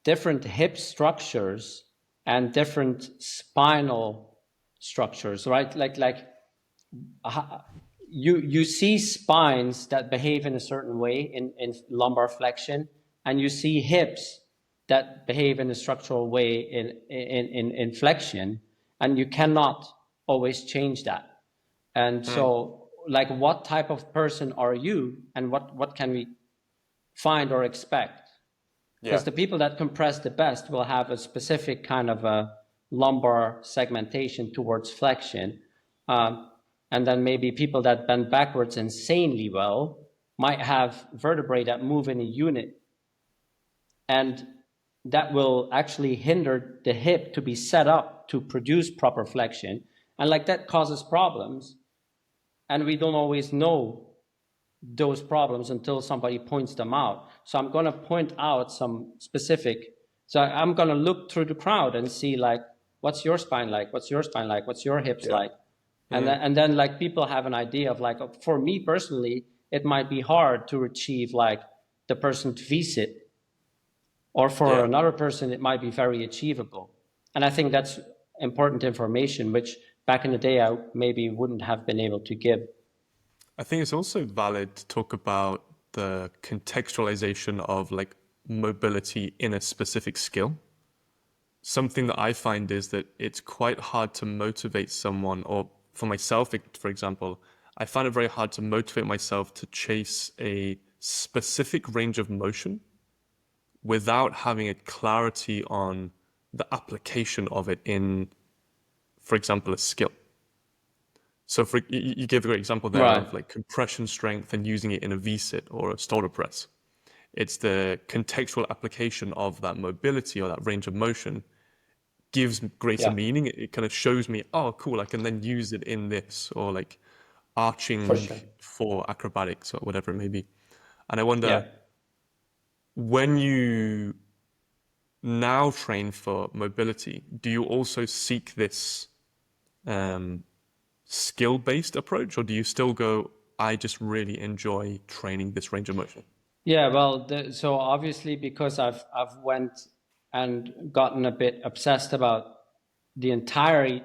different hip structures and different spinal structures, right? Like you see spines that behave in a certain way in lumbar flexion, and you see hips that behave in a structural way in flexion, and you cannot always change that. And mm, so, like, what type of person are you, and what can we find or expect? yeah. Because the people that compress the best will have a specific kind of a lumbar segmentation towards flexion. And then maybe people that bend backwards insanely well might have vertebrae that move in a unit. And that will actually hinder the hip to be set up to produce proper flexion. And like that causes problems. And we don't always know those problems until somebody points them out. So I'm going to point out some specific. So I'm going to look through the crowd and see like, what's your spine like? What's your spine like? What's your hips Yeah. like? Mm, And then like people have an idea of like, for me personally, it might be hard to achieve like the person's V-sit, or for yeah. another person, it might be very achievable. And I think that's important information, which back in the day, I maybe wouldn't have been able to give. I think it's also valid to talk about the contextualization of like mobility in a specific skill. Something that I find is that it's quite hard to motivate someone, or for myself, for example, I find it very hard to motivate myself to chase a specific range of motion without having a clarity on the application of it in, for example, a skill. So you gave a great example there Right. of like compression strength and using it in a V-sit or a shoulder press. It's the contextual application of that mobility or that range of motion gives greater Yeah, meaning. It kind of shows me, oh, cool, I can then use it in this, or like for arching sure. for acrobatics or whatever it may be. And I Yeah. wonder, when you now train for mobility, do you also seek this skill-based approach, or do you still go, I just really enjoy training this range of motion? Yeah, well, so obviously because I've went and gotten a bit obsessed about the entirety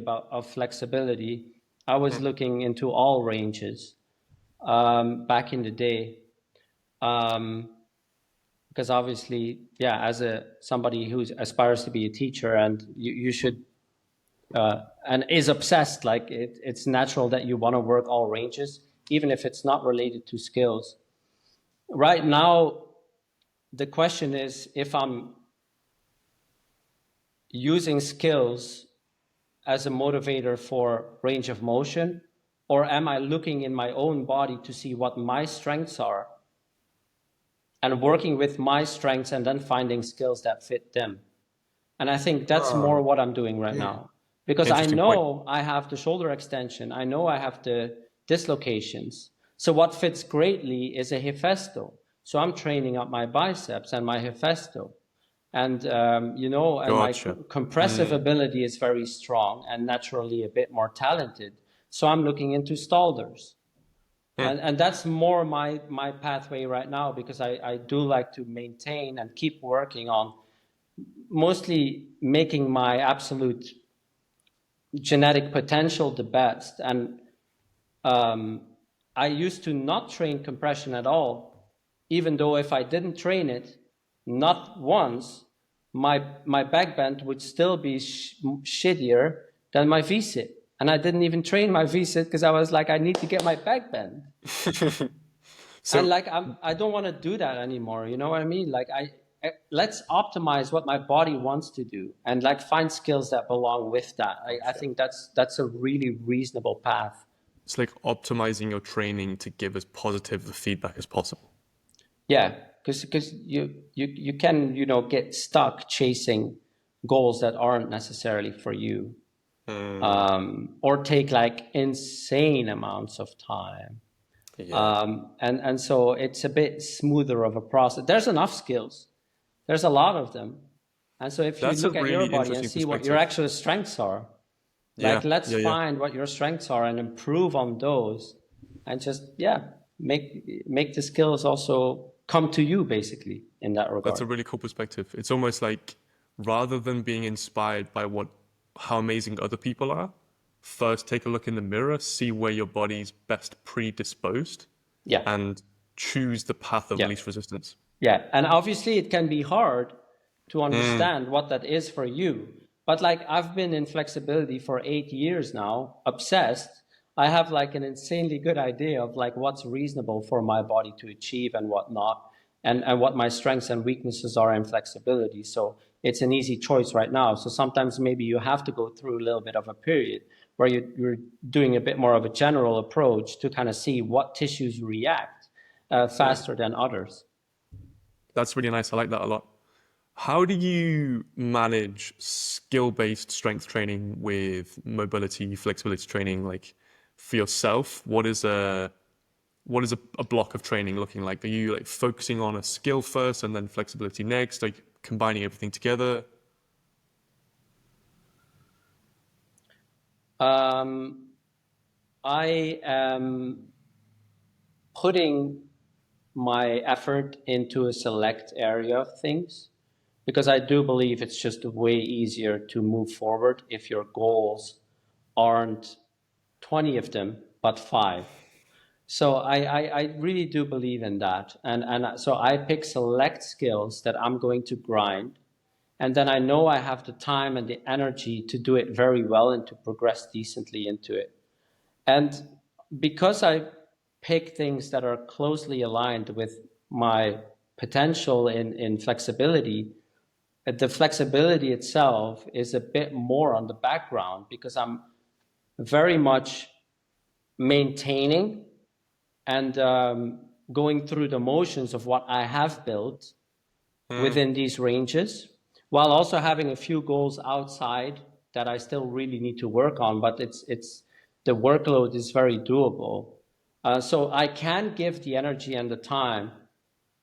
of flexibility, I was looking into all ranges back in the day. Because obviously, yeah, as somebody who aspires to be a teacher, and you should and is obsessed, like it's natural that you want to work all ranges, even if it's not related to skills. Right now, the question is if I'm using skills as a motivator for range of motion, or am I looking in my own body to see what my strengths are and working with my strengths and then finding skills that fit them. And I think that's more what I'm doing right now, because I Interesting point. know I have the shoulder extension. I know I have the dislocations. So what fits greatly is a Hephaesto. So I'm training up my biceps and my Hephaesto. And, and my Gotcha. compressive ability is very strong and naturally a bit more talented. So I'm looking into Stalders. And that's more my pathway right now, because I do like to maintain and keep working on mostly making my absolute genetic potential the best. And I used to not train compression at all, even though if I didn't train it, not once, my back bend would still be shittier than my V-sit. And I didn't even train my V-sit because I was like, I need to get my back bend. So And like, I don't want to do that anymore. You know what I mean? Like let's optimize what my body wants to do and like find skills that belong with that. I think that's a really reasonable path. it's like optimizing your training to give as positive the feedback as possible. Yeah, because you can, get stuck chasing goals that aren't necessarily for you, or take like insane amounts of time. Yeah. And so it's a bit smoother of a process. There's enough skills. There's a lot of them. And so if you That's a look at your really body and interesting see what your perspective. actual strengths are, Yeah. like let's Yeah. find what your strengths are and improve on those, and just make the skills also come to you basically in that That's regard. a really cool perspective. It's almost like rather than being inspired by how amazing other people are, first take a look in the mirror, see where your body's best predisposed, Yeah. and choose the path of Yeah. least resistance. Yeah, and obviously it can be hard to understand what that is for you. But like I've been in flexibility for 8 years now, obsessed. I have like an insanely good idea of like what's reasonable for my body to achieve and what not, and what my strengths and weaknesses are in flexibility. So it's an easy choice right now. So sometimes maybe you have to go through a little bit of a period where you're doing a bit more of a general approach to kind of see what tissues react faster than others. That's really nice. I like that a lot. How do you manage skill-based strength training with mobility, flexibility training? Like for yourself, what is a block of training looking like? Are you like focusing on a skill first and then flexibility next? Like combining everything together? I am putting my effort into a select area of things, because I do believe it's just way easier to move forward if your goals aren't 20 of them, but 5. So I really do believe in that. And so I pick select skills that I'm going to grind. And then I know I have the time and the energy to do it very well and to progress decently into it. And because I pick things that are closely aligned with my potential in flexibility, the flexibility itself is a bit more on the background because I'm very much maintaining and going through the motions of what I have built within these ranges, while also having a few goals outside that I still really need to work on, but it's the workload is very doable. So I can give the energy and the time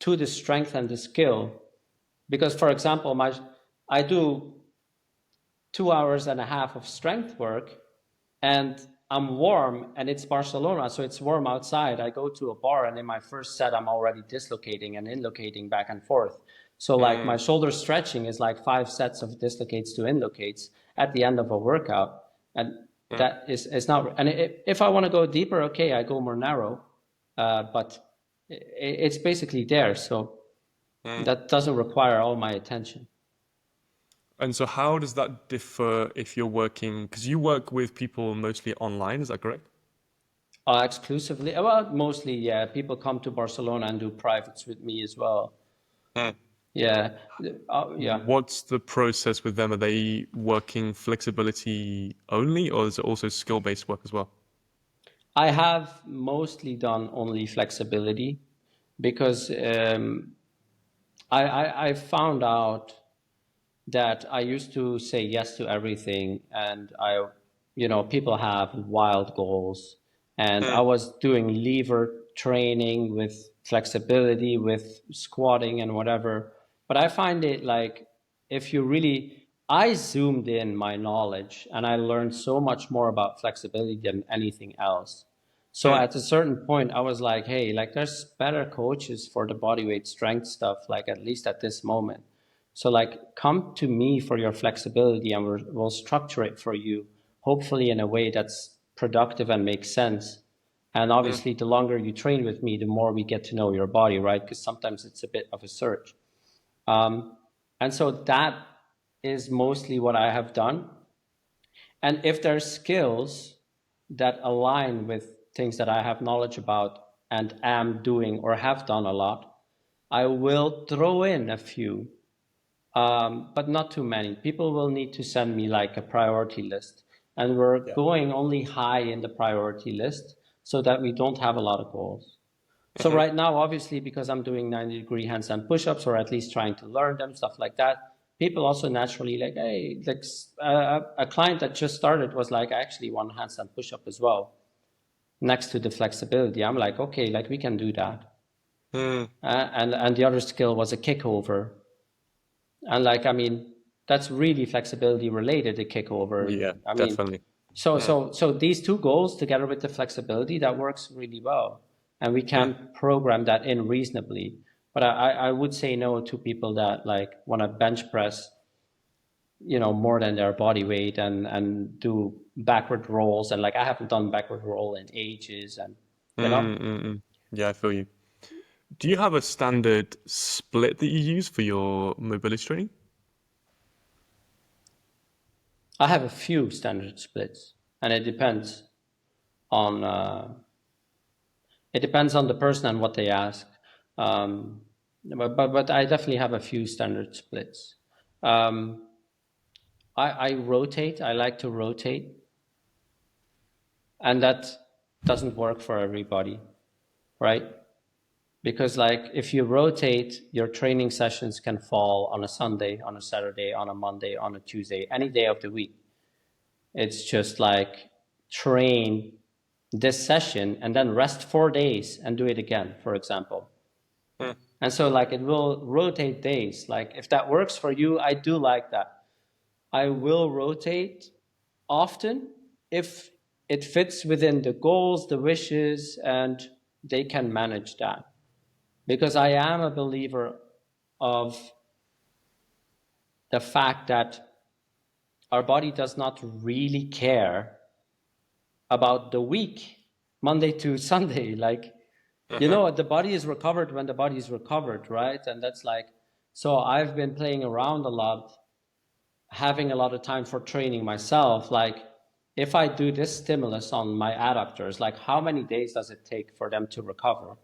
to the strength and the skill, because, for example, I do 2.5 hours of strength work, and I'm warm, and it's Barcelona, so it's warm outside. I go to a bar, and in my first set, I'm already dislocating and inlocating back and forth. So like my shoulder stretching is like 5 sets of dislocates to inlocates at the end of a workout. And that is not, and if I want to go deeper, okay, I go more narrow, but it's basically there. So that doesn't require all my attention. And so how does that differ if you're working, because you work with people mostly online, is that correct? Exclusively, well, mostly, yeah. People come to Barcelona and do privates with me as well. Yeah, yeah. What's the process with them? Are they working flexibility only, or is it also skill-based work as well? I have mostly done only flexibility because I found out that I used to say yes to everything, and people have wild goals, and I was doing lever training with flexibility, with squatting and whatever. But I find it like, I zoomed in my knowledge and I learned so much more about flexibility than anything else. So at a certain point, I was like, hey, like there's better coaches for the bodyweight strength stuff, like at least at this moment. So like, come to me for your flexibility and we'll structure it for you, hopefully in a way that's productive and makes sense. And obviously, the longer you train with me, the more we get to know your body, right? Because sometimes it's a bit of a search. And so that is mostly what I have done. And if there's skills that align with things that I have knowledge about and am doing or have done a lot, I will throw in a few, but not too many. People will need to send me like a priority list. And we're going only high in the priority list so that we don't have a lot of goals. So right now, obviously, because I'm doing 90-degree handstand push-ups, or at least trying to learn them, stuff like that, people also naturally like, hey, like a client that just started was like, I actually want handstand push-up as well, next to the flexibility. I'm like, okay, like we can do that. And the other skill was a kickover. And like, I mean, that's really flexibility related, the kickover. Yeah, I mean, definitely. So these two goals together with the flexibility, that works really well. And we can program that in reasonably. But I would say no to people that like want to bench press, more than their body weight and do backward rolls. And like, I haven't done backward roll in ages, and Yeah, I feel you. Do you have a standard split that you use for your mobility training? I have a few standard splits, and it depends on the person and what they ask. But I definitely have a few standard splits. I rotate. I like to rotate, and that doesn't work for everybody, right? Because like, if you rotate, your training sessions can fall on a Sunday, on a Saturday, on a Monday, on a Tuesday, any day of the week. It's just like, train this session and then rest 4 days and do it again, for example. And so like, it will rotate days. Like, if that works for you, I do like that. I will rotate often if it fits within the goals, the wishes, and they can manage that. Because I am a believer of the fact that our body does not really care about the week, Monday to Sunday. Like, the body is recovered when the body is recovered, right? And that's like, so I've been playing around a lot, having a lot of time for training myself. Like, if I do this stimulus on my adductors, like how many days does it take for them to recover?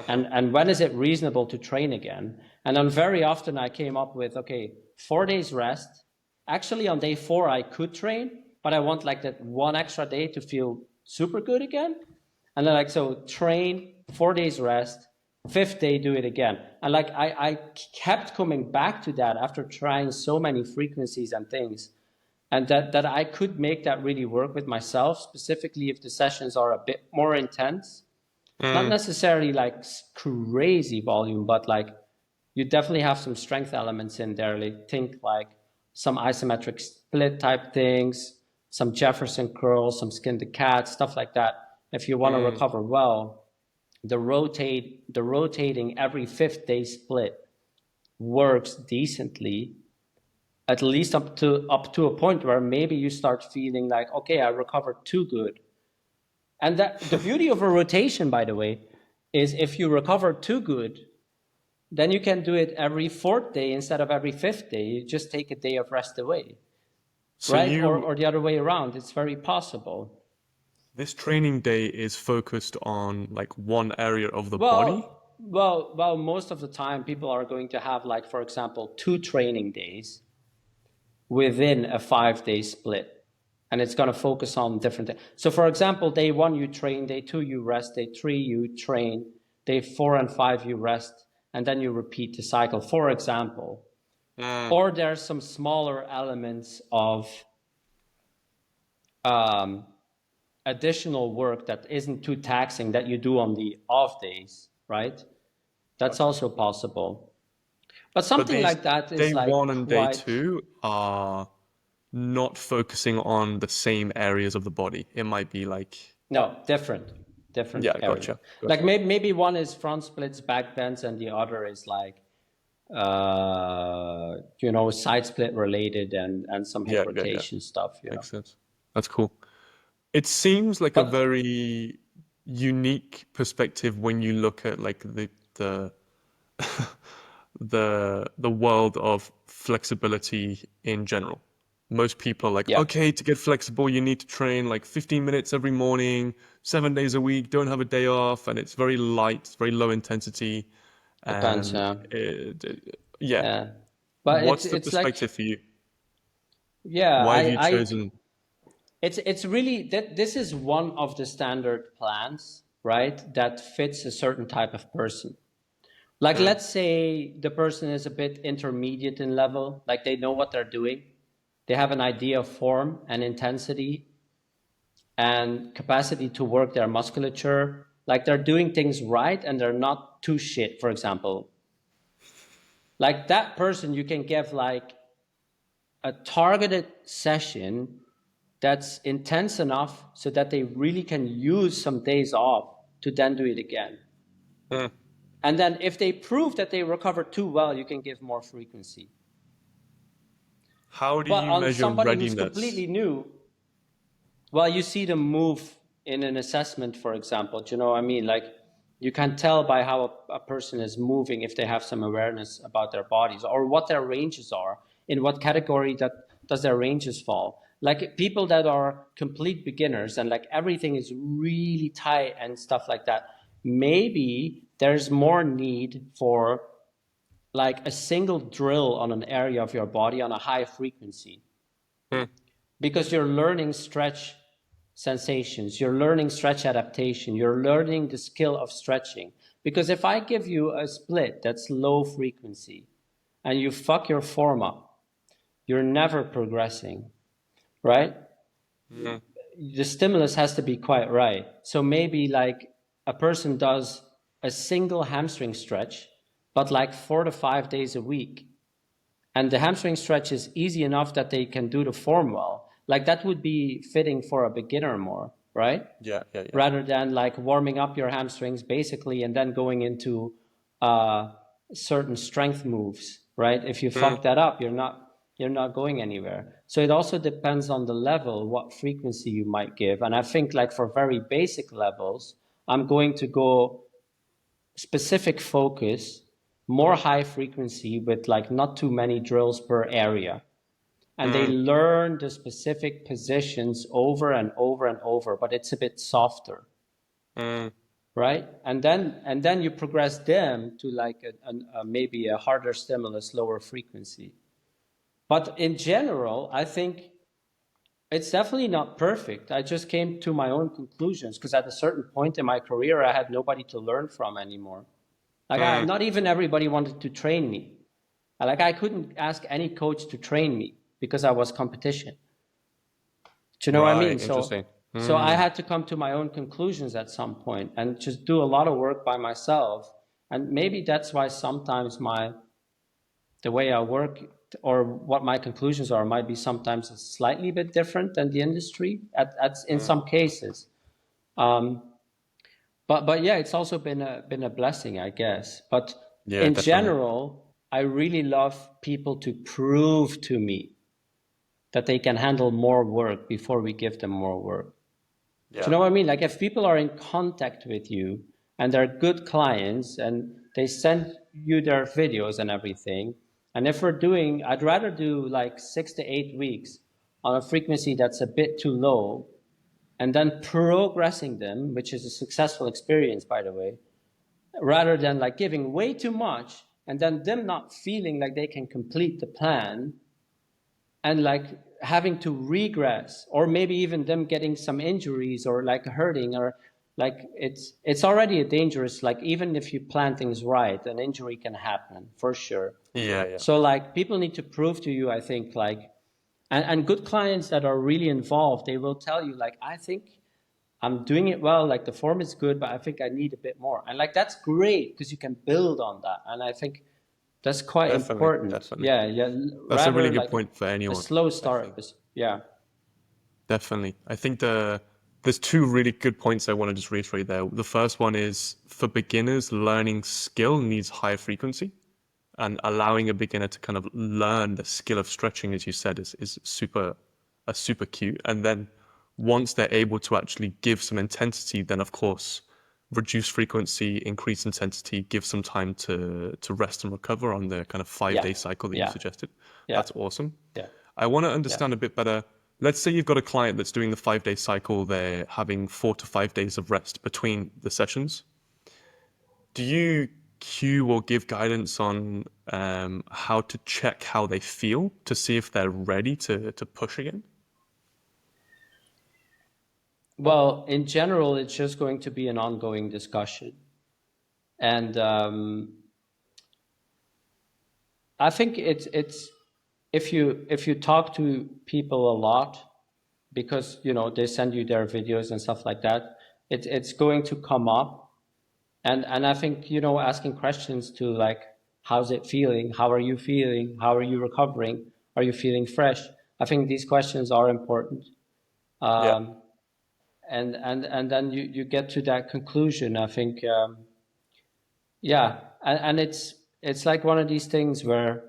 And when is it reasonable to train again? And then very often I came up with, okay, 4 days rest. Actually on day 4 I could train, but I want like that one extra day to feel super good again. And then like, so train, 4 days rest, 5th day do it again. And like I kept coming back to that after trying so many frequencies and things. And that I could make that really work with myself, specifically if the sessions are a bit more intense. Not necessarily like crazy volume, but like you definitely have some strength elements in there. Like think like some isometric split type things, some Jefferson curls, some skin to cat, stuff like that. If you want to recover well, the rotating every 5th day split works decently, at least up to a point where maybe you start feeling like, okay, I recovered too good. And that the beauty of a rotation, by the way, is if you recover too good, then you can do it every 4th day instead of every 5th day. You just take a day of rest away, So right? Or the other way around. It's very possible. this training day is focused on like one area of the body? Well, most of the time people are going to have like, for example, 2 training days within a 5-day split. And it's going to focus on different things. So for example, day 1 you train, day 2 you rest, day 3 you train, day 4 and 5 you rest, and then you repeat the cycle, for example. Or there's some smaller elements of additional work that isn't too taxing that you do on the off days, right? That's also possible. But something like that is day like 1 and day quite... 2 are not focusing on the same areas of the body. It might be like... No, different Yeah, areas. gotcha. Like maybe one is front splits, back bends, and the other is like, side split related and some hip rotation stuff. Makes sense. That's cool. It seems like a But very unique perspective when you look at like the world of flexibility in general. Most people are like, okay, to get flexible, you need to train like 15 minutes every morning, 7 days a week, don't have a day off, and it's very light, very low intensity. depends, Yeah. But What's the it's like, perspective for you? yeah, Why have you chosen? It's really that this is one of the standard plans, right? That fits a certain type of person. Like, let's say the person is a bit intermediate in level, like they know what they're doing. They have an idea of form and intensity and capacity to work their musculature. Like they're doing things right and they're not too shit, for example. Like that person, you can give like a targeted session that's intense enough so that they really can use some days off to then do it again. And then if they prove that they recover too well, you can give more frequency. How do But you on measure somebody readiness? who's completely new, well, you see them move in an assessment, for example. Do you know what I mean? Like you can tell by how a person is moving if they have some awareness about their bodies or what their ranges are, in what category that does their ranges fall. Like people that are complete beginners and like everything is really tight and stuff like that, maybe there's more need for like a single drill on an area of your body on a high frequency. Because you're learning stretch sensations, you're learning stretch adaptation, you're learning the skill of stretching. Because if I give you a split that's low frequency and you fuck your form up, you're never progressing, right? The stimulus has to be quite right. So maybe like a person does a single hamstring stretch, but like 4 to 5 days a week. And the hamstring stretch is easy enough that they can do the form well. Like that would be fitting for a beginner more, right? Yeah. Rather than like warming up your hamstrings basically and then going into certain strength moves, right? If you fuck that up, you're not going anywhere. So it also depends on the level, what frequency you might give. And I think like for very basic levels, I'm going to go specific focus, more high frequency with like not too many drills per area. and they learn the specific positions over and over and over, but it's a bit softer. Right? And then you progress them to like maybe a harder stimulus, lower frequency. But in general, I think it's definitely not perfect. I just came to my own conclusions because at a certain point in my career, I had nobody to learn from anymore. Like not even everybody wanted to train me. Like I couldn't ask any coach to train me because I was competition. Do you know what I mean? So I had to come to my own conclusions at some point and just do a lot of work by myself. And maybe that's why sometimes the way I work or what my conclusions are might be sometimes a slightly bit different than the industry in some cases. But yeah, it's also been a blessing, I guess. But in general, I really love people to prove to me that they can handle more work before we give them more work. Do you know what I mean? Like if people are in contact with you and they're good clients and they send you their videos and everything, and if I'd rather do like 6 to 8 weeks on a frequency that's a bit too low and then progressing them, which is a successful experience, by the way, rather than like giving way too much and then them not feeling like they can complete the plan and like having to regress, or maybe even them getting some injuries or like hurting, or like it's already a dangerous, like even if you plan things right, an injury can happen for sure. So like people need to prove to you, I think, like, and good clients that are really involved, they will tell you like, I think I'm doing it well, like the form is good, but I think I need a bit more. And like, that's great because you can build on that. And I think that's quite important. Yeah. That's a really good point for anyone. A slow start. Definitely. I think there's two really good points I want to just reiterate there. The first one is for beginners, learning skill needs high frequency, and allowing a beginner to kind of learn the skill of stretching, as you said, is super cute. And then once they're able to actually give some intensity, then of course, reduce frequency, increase intensity, give some time to rest and recover on the kind of 5-day cycle that you suggested. That's awesome. I want to understand a bit better. Let's say you've got a client that's doing the 5-day cycle. They're having 4 to 5 days of rest between the sessions. Do you cue or give guidance on how to check how they feel to see if they're ready to push again? Well, in general, it's just going to be an ongoing discussion. And I think it's if you talk to people a lot, because they send you their videos and stuff like that, it's going to come up. And I think asking questions to like, how's it feeling? How are you feeling? How are you recovering? Are you feeling fresh? I think these questions are important. And then you get to that conclusion. I think, and it's like one of these things where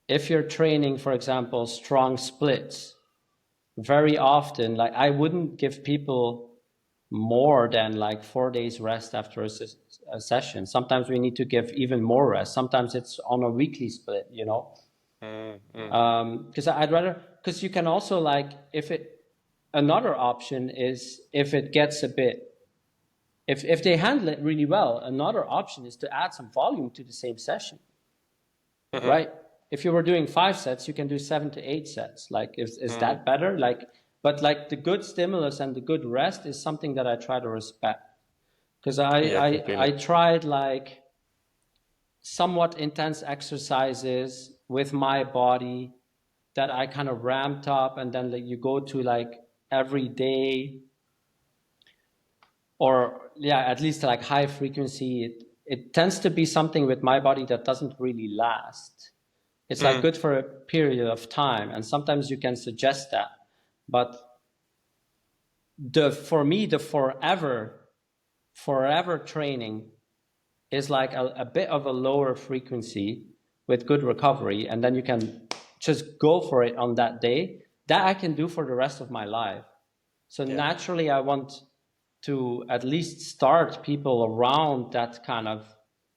if you're training, for example, strong splits, very often, like I wouldn't give people more than like 4 days rest after a session. Sometimes we need to give even more rest. Sometimes it's on a weekly split, because you can also like, another option is if it gets a bit, if they handle it really well, another option is to add some volume to the same session, right? If you were doing 5 sets, you can do 7 to 8 sets. Like, is that better? Like, but like the good stimulus and the good rest is something that I try to respect, because I tried like somewhat intense exercises with my body that I kind of ramped up, and then like you go to like every day, or at least like high frequency, it tends to be something with my body that doesn't really last. It's like good for a period of time, and sometimes you can suggest that. But for me, the forever training is like a bit of a lower frequency with good recovery, and then you can just go for it on that day. That I can do for the rest of my life. So naturally, I want to at least start people around that kind of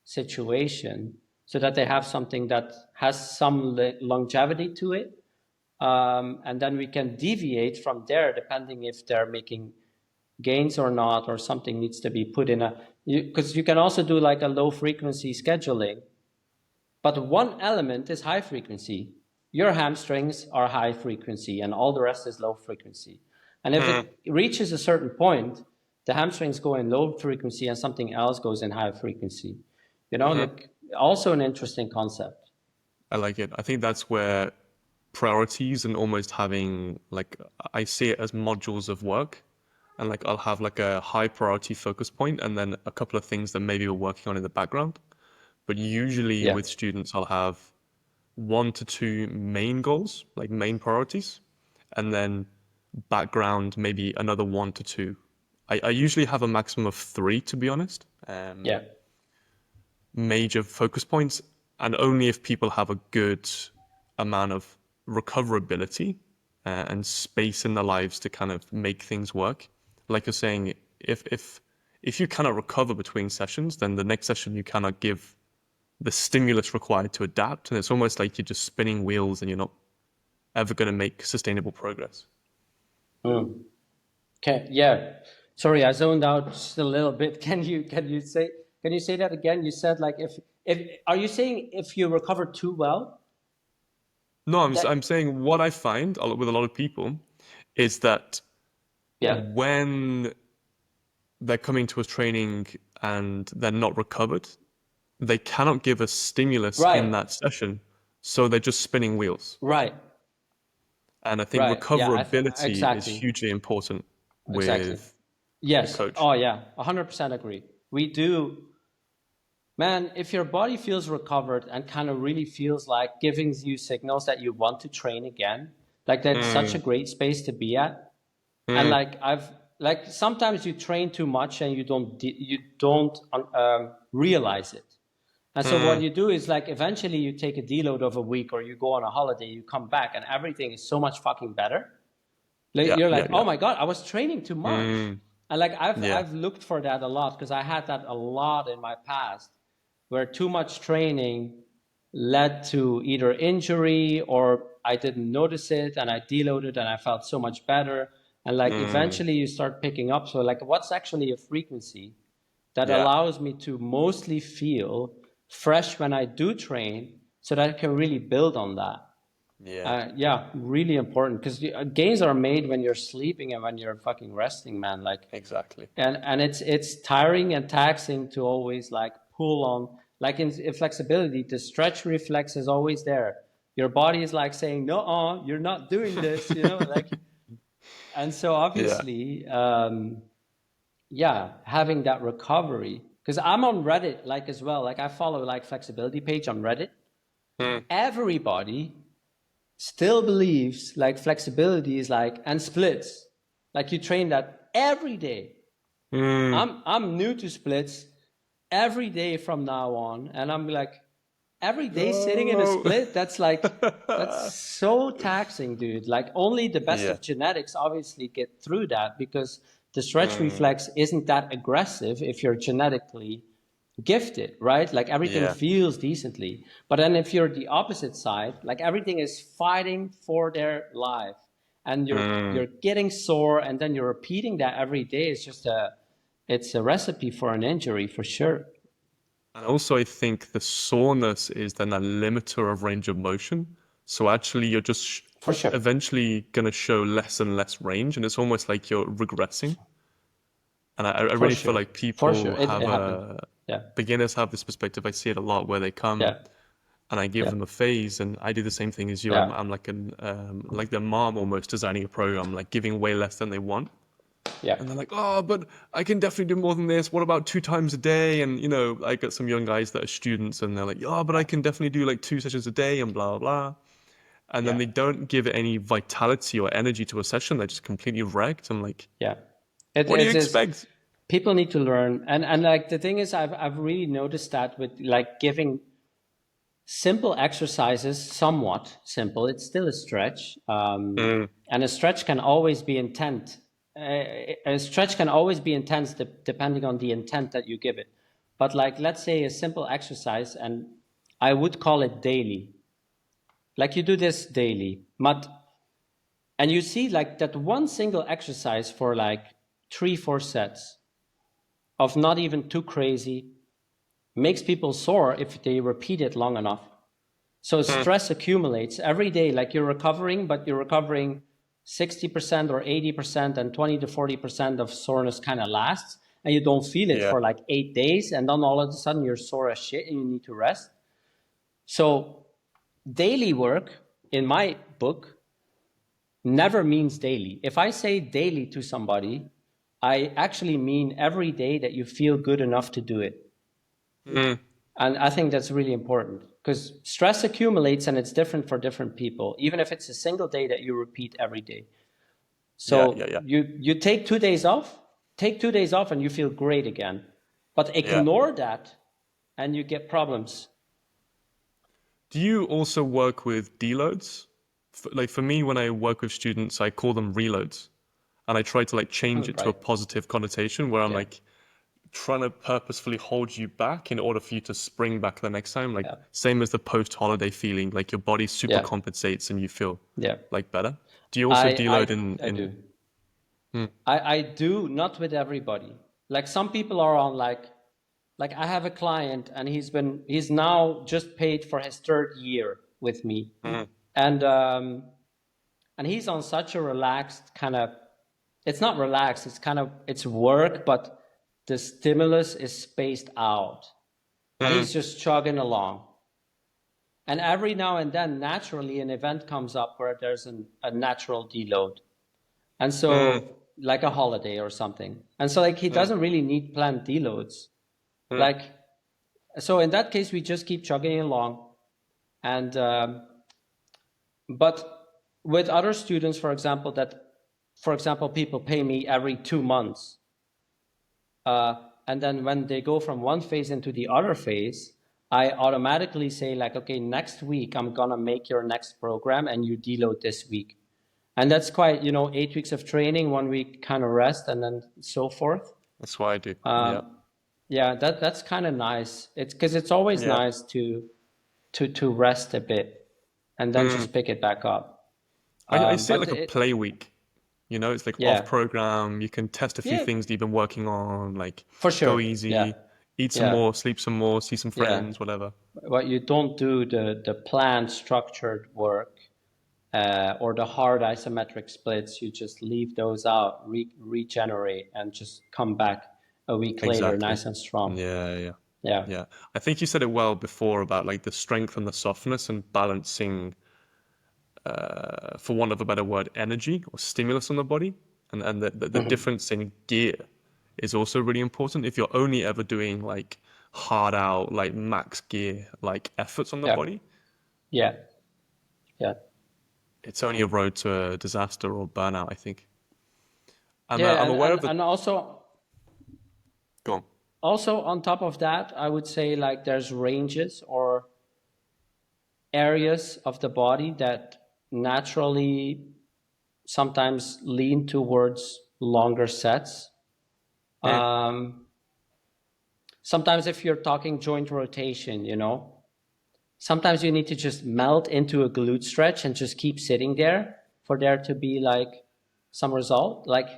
situation, so that they have something that has some longevity to it. And then we can deviate from there depending if they're making gains or not, or something needs to be put in because you can also do like a low frequency scheduling, but one element is high frequency. Your hamstrings are high frequency and all the rest is low frequency. And if it reaches a certain point, the hamstrings go in low frequency and something else goes in high frequency. Like, also an interesting concept. I like it. I think that's where priorities and almost having, like, I see it as modules of work, and like I'll have like a high priority focus point and then a couple of things that maybe we're working on in the background. But usually with students, I'll have 1 to 2 main goals, like main priorities, and then background, maybe another 1 to 2. I usually have a maximum of 3, to be honest. Major focus points, and only if people have a good amount of recoverability and space in their lives to kind of make things work. Like you're saying, if you cannot recover between sessions, then the next session you cannot give the stimulus required to adapt, and it's almost like you're just spinning wheels and you're not ever going to make sustainable progress. Okay, yeah. Sorry, I zoned out just a little bit. Can you say that again? You said like if are you saying if you recover too well? No, I'm saying what I find with a lot of people is that when they're coming to a training and they're not recovered, they cannot give a stimulus in that session, so they're just spinning wheels. Right. And I think recoverability is hugely important with the coach. Oh yeah, 100% agree. We do. Man, if your body feels recovered and kind of really feels like giving you signals that you want to train again, like that's such a great space to be at. And like sometimes you train too much and you don't realize it. And so what you do is like eventually you take a deload of a week, or you go on a holiday, you come back and everything is so much fucking better. Like, you're like, oh my God, I was training too much. And like I've looked for that a lot, because I had that a lot in my past, where too much training led to either injury or I didn't notice it and I deloaded and I felt so much better. And like eventually you start picking up. So like what's actually a frequency that allows me to mostly feel fresh when I do train, so that I can really build on that. Really important, because gains are made when you're sleeping and when you're fucking resting, man. Like exactly. And it's tiring and taxing to always like pull on. Like in flexibility, the stretch reflex is always there. Your body is like saying, no, you're not doing this, like. And so obviously, having that recovery, because I'm on Reddit like as well. Like I follow like flexibility page on Reddit. Everybody still believes like flexibility is like, and splits, like you train that every day. I'm new to splits every day from now on, and I'm like, every day sitting in a split, that's like, that's so taxing, dude. Like only the best of genetics obviously get through that, because the stretch reflex isn't that aggressive if you're genetically gifted, right? Like everything feels decently. But then if you're the opposite side, like everything is fighting for their life, and you're getting sore, and then you're repeating that every day. It's just it's a recipe for an injury for sure. And also I think the soreness is then a limiter of range of motion. So actually you're just eventually going to show less and less range, and it's almost like you're regressing. And I really feel like people beginners have this perspective. I see it a lot, where they come and I give them a phase, and I do the same thing as you. I'm like like their mom almost, designing a program, like giving way less than they want. And they're like, oh, but I can definitely do more than this. What about 2 times a day? And, I got some young guys that are students, and they're like, oh, but I can definitely do like 2 sessions a day and blah, blah. And then they don't give it any vitality or energy to a session. They're just completely wrecked. I'm like, what do you expect? People need to learn. And like the thing is, I've really noticed that with like giving simple exercises, somewhat simple, it's still a stretch. And a stretch can always be intense. A stretch can always be intense depending on the intent that you give it. But like, let's say a simple exercise, and I would call it daily. Like you do this daily, and you see like that one single exercise for like 3-4 sets of not even too crazy makes people sore if they repeat it long enough. So stress accumulates every day, like you're recovering, but you're recovering 60% or 80%, and 20 to 40% of soreness kind of lasts, and you don't feel it for like 8 days, and then all of a sudden you're sore as shit and you need to rest. So daily work, in my book, never means daily. If I say daily to somebody, I actually mean every day that you feel good enough to do it. And I think that's really important, because stress accumulates and it's different for different people, even if it's a single day that you repeat every day. So you take 2 days off, and you feel great again. But ignore that and you get problems. Do you also work with deloads? Like for me, when I work with students, I call them reloads. And I try to like change it to a positive connotation where I'm like trying to purposefully hold you back in order for you to spring back the next time. Like same as the post-holiday feeling, like your body super compensates and you feel like better. Do you also deload in? I do. I do, not with everybody. Like some people are on like I have a client and he's now just paid for his 3rd year with me. And he's on such a relaxed kind of, it's not relaxed, it's work, but the stimulus is spaced out. And he's just chugging along. And every now and then, naturally, an event comes up where there's a natural deload. And so, like a holiday or something. And so, like, he doesn't really need planned deloads. Like, so in that case, we just keep chugging along. And, but with other students, for example, people pay me every 2 months. And then when they go from one phase into the other phase, I automatically say like, okay, next week, I'm going to make your next program and you deload this week. And that's quite, 8 weeks of training, 1 week kind of rest, and then so forth. That's what I do. Yeah, that's kind of nice. It's because it's always nice to rest a bit and then just pick it back up. I say like a play week. It's like off program. You can test a few things that you've been working on, like for sure. Go easy, eat some more, sleep some more, see some friends, whatever. But you don't do the planned, structured work or the hard isometric splits. You just leave those out, regenerate, and just come back a week later, nice and strong. Yeah. I think you said it well before about like the strength and the softness and balancing. For want of a better word, energy or stimulus on the body, and the difference in gear is also really important. If you're only ever doing like hard out, like max gear, like efforts on the body, it's only a road to a disaster or burnout, I think. And I'm aware of and also, go on. Also, on top of that, I would say like there's ranges or areas of the body that naturally sometimes lean towards longer sets. Sometimes if you're talking joint rotation, sometimes you need to just melt into a glute stretch and just keep sitting there for there to be like some result. Like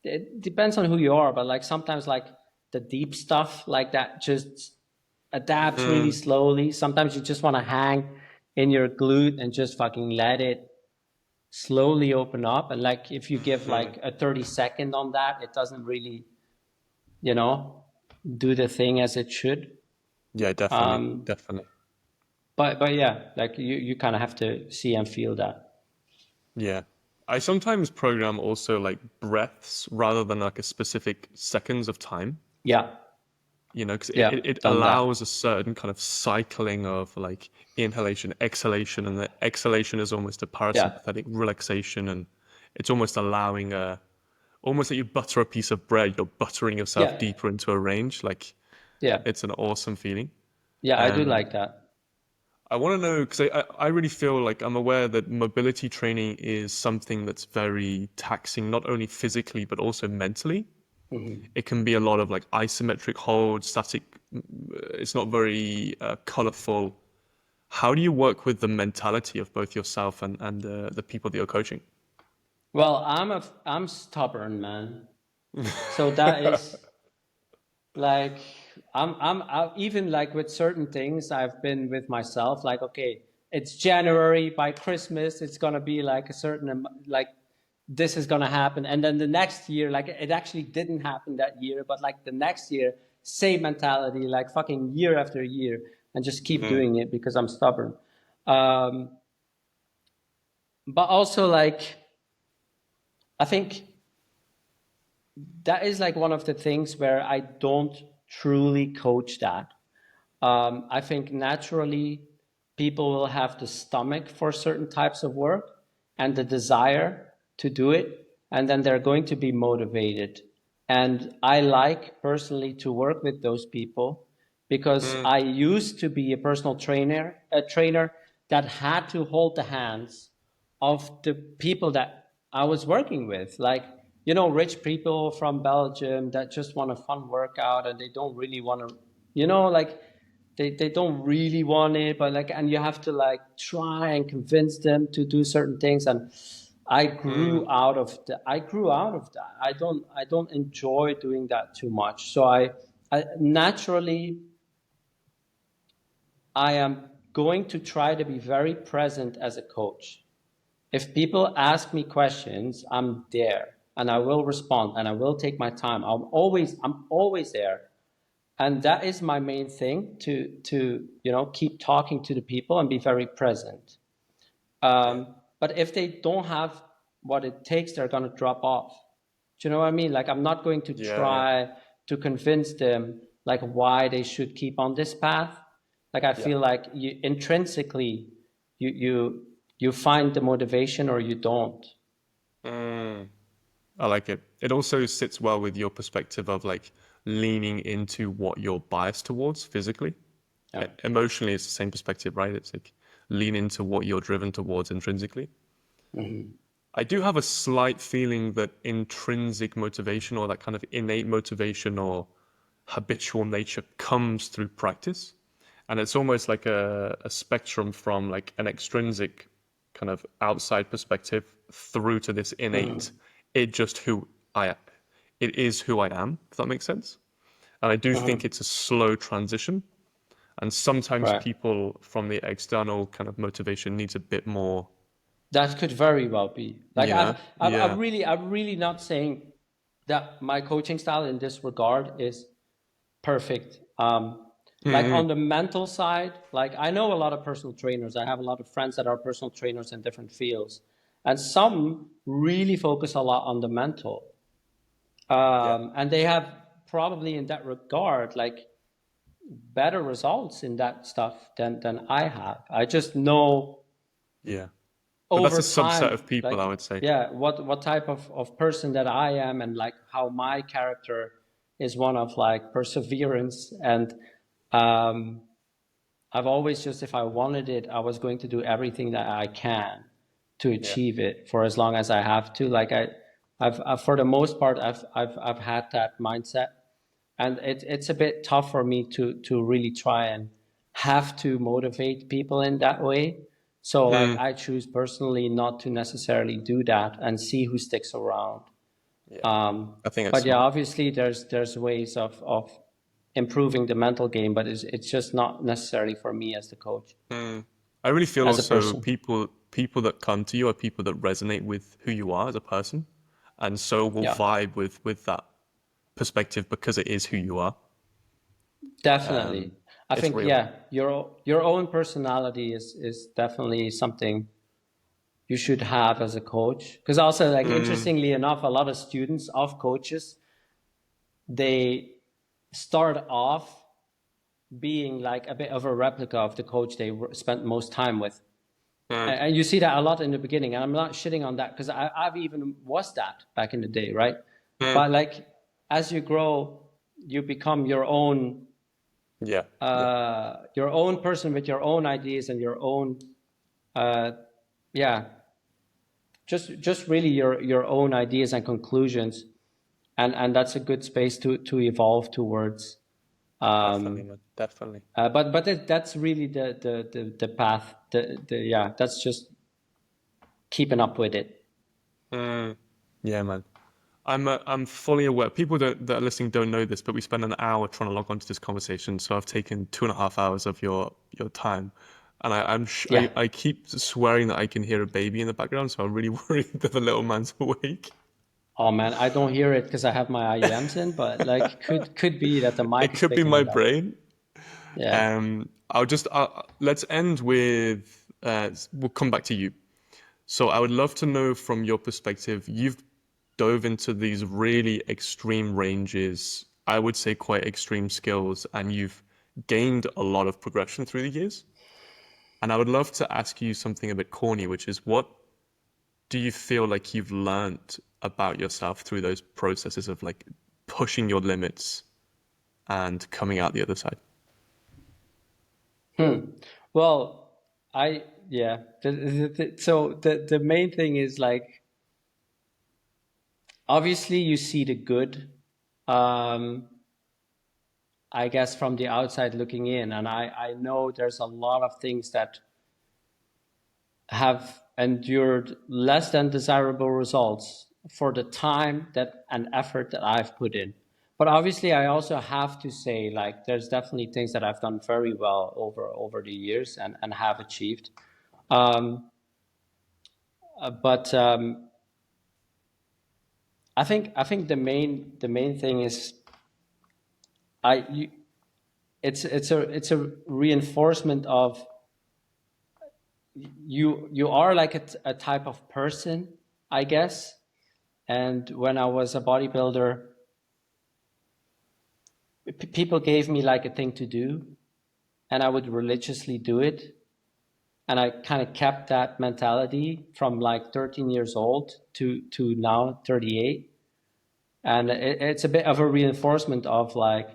it depends on who you are, but like sometimes like the deep stuff like that just adapts really slowly. Sometimes you just want to hang in your glute and just fucking let it slowly open up. And like if you give like a 30-second on that, it doesn't really, do the thing as it should. Yeah, definitely. But yeah, like you kind of have to see and feel that. Yeah. I sometimes program also like breaths rather than like a specific seconds of time. Yeah. Because it allows a certain kind of cycling of like inhalation, exhalation, and the exhalation is almost a parasympathetic relaxation, and it's almost allowing almost like you butter a piece of bread, you're buttering yourself deeper into a range. Like, it's an awesome feeling. Yeah, I do like that. I want to know, because I really feel like I'm aware that mobility training is something that's very taxing, not only physically, but also mentally. It can be a lot of like isometric holds, static. It's not very colorful. How do you work with the mentality of both yourself and the people that you're coaching? Well, I'm stubborn, man. So that is like I, even like with certain things I've been with myself, like, okay, it's January, by Christmas it's gonna be like a certain like this is gonna happen, and then the next year, like, it actually didn't happen that year, but like the next year, same mentality, like fucking year after year, and just keep doing it because I'm stubborn. um but also, like, I think that is like one of the things where I don't truly coach that. I think naturally people will have the stomach for certain types of work and the desire to do it, and then they're going to be motivated. And I like personally to work with those people because I used to be a trainer that had to hold the hands of the people that I was working with. Like, you know, rich people from Belgium that just want a fun workout and they don't really want to, you know, like they don't really want it, but like, and you have to like try and convince them to do certain things. And I grew out of that. I don't enjoy doing that too much. So I naturally, I am going to try to be very present as a coach. If people ask me questions, I'm there and I will respond and I will take my time. I'm always there. And that is my main thing, to you know, keep talking to the people and be very present. But if they don't have what it takes, they're going to drop off. Do you know what I mean? Like, I'm not going to Yeah. try to convince them like why they should keep on this path. Like, I feel like you intrinsically, you find the motivation or you don't. I like it. It also sits well with your perspective of like leaning into what you're biased towards physically. Yeah. Emotionally, it's the same perspective, right? It's like lean into what you're driven towards intrinsically. I do have a slight feeling that intrinsic motivation, or that kind of innate motivation or habitual nature, comes through practice. And it's almost like a spectrum from like an extrinsic kind of outside perspective through to this innate, it just who I it is who I am, if that makes sense. And I do think it's a slow transition. And sometimes Right. people from the external kind of motivation needs a bit more, That could very well be. Like, you know? Yeah. I'm really not saying that my coaching style in this regard is perfect. Like on the mental side, like, I know a lot of personal trainers. I have a lot of friends that are personal trainers in different fields, and some really focus a lot on the mental. Yeah. And they have probably in that regard, like, better results in that stuff than I have. I just know Yeah. But that's over a subset time, of people, like, I would say. yeah, what type of person that I am, and like how my character is one of like perseverance. And um I've always just, if I wanted it, I was going to do everything that I can to Yeah. achieve it for as long as I have to. Like, I've for the most part, I've had that mindset, and it's a bit tough for me to really try and have to motivate people in that way. So like, I choose personally not to necessarily do that and see who sticks around. Yeah. I think it's But yeah, smart. obviously there's ways of improving the mental game, but it's just not necessarily for me as the coach, I really feel as a also person. people that come to you are people that resonate with who you are as a person, and so will Yeah, vibe with that perspective because it is who you are. definitely. I It's think, real. yeah, your own personality is definitely something you should have as a coach. Because also, like, interestingly enough, a lot of students of coaches, they start off being like a bit of a replica of the coach they spent most time with. And you see that a lot in the beginning. And I'm not shitting on that, because I've even was that back in the day, right? But like, as you grow, you become Yeah. Yeah. your own person with your own ideas and your own, uh, yeah, just really your own ideas and conclusions. And that's a good space to evolve towards. Definitely, man. Definitely. That's really the path. Yeah, that's just keeping up with it. Yeah, man. I'm fully aware. People that are listening don't know this, but we spent an hour trying to log onto this conversation. So I've taken 2.5 hours of your time, and Yeah. I keep swearing that I can hear a baby in the background. So I'm really worried that the little man's awake. Oh man, I don't hear it because I have my IEMs in, but like could be that the mic It is could be picking my it up. brain. Yeah. Let's end with we'll come back to you. So I would love to know from your perspective, you've dove into these really extreme ranges, I would say quite extreme skills, and you've gained a lot of progression through the years. And I would love to ask you something a bit corny, which is what do you feel like you've learned about yourself through those processes of like pushing your limits and coming out the other side? Well, yeah. So the main thing is like, obviously you see the good, I guess from the outside looking in, and I know there's a lot of things that have endured less than desirable results for the time that and effort that I've put in. But obviously, I also have to say, like, there's definitely things that I've done very well over the years and have achieved. But I think the main thing is it's a reinforcement of you are like a type of person, I guess. And when I was a bodybuilder, people gave me like a thing to do, and I would religiously do it. And I kind of kept that mentality from like 13 years old to now 38. And it's a bit of a reinforcement of like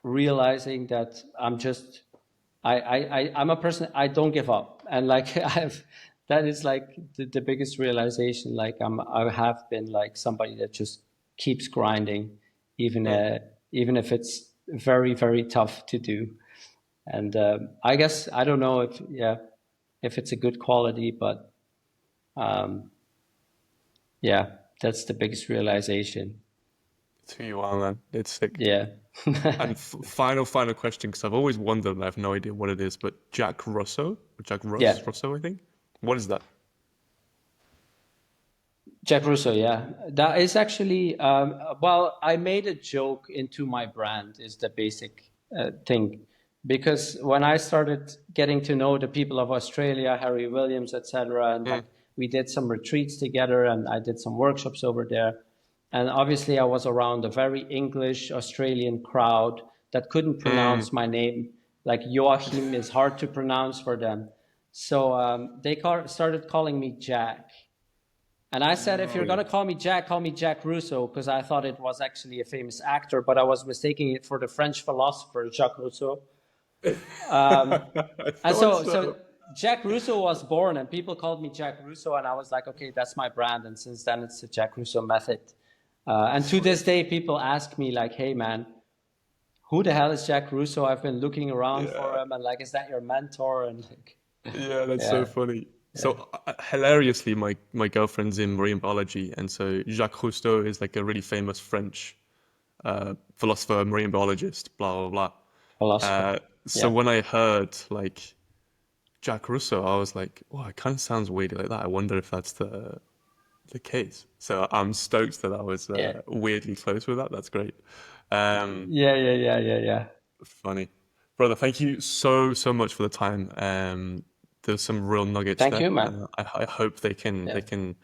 realizing that I'm a person, I don't give up. And like that is like the biggest realization. Like I have been like somebody that just keeps grinding, even if it's very, very tough to do. And I guess I don't know if it's a good quality, but yeah, that's the biggest realization. It's who you are, man. It's sick. Yeah. And final question, because I've always wondered and I have no idea what it is, but Jack Russo, Yeah. Russo, I think. What is that? Jack Russo, yeah. That is actually, well, I made a joke into my brand is the basic thing. Because when I started getting to know the people of Australia, Harry Williams, etc., and like we did some retreats together and I did some workshops over there. And obviously I was around a very English Australian crowd that couldn't pronounce my name. Like Joachim is hard to pronounce for them. So they started calling me Jack. And I said, if you're going to call me Jack Russo, because I thought it was actually a famous actor, but I was mistaking it for the French philosopher Jacques Rousseau. And so Jack Russo was born and people called me Jack Russo, and I was like, okay, that's my brand. And since then it's the Jack Russo method. And to this day, people ask me like, hey man, who the hell is Jack Russo? I've been looking around for him, and like, is that your mentor? And like, yeah, that's so funny. So hilariously, my girlfriend's in marine biology, and so Jacques Cousteau is like a really famous French philosopher, marine biologist, blah blah blah. philosopher. So when I heard like Jacques Rousseau, I was like, "Wow, it kind of sounds weird like that." I wonder if that's the case. So I'm stoked that I was weirdly close with that. That's great. Yeah. Funny, brother. Thank you so much for the time. There's some real nuggets Thank there. you, man. I hope they can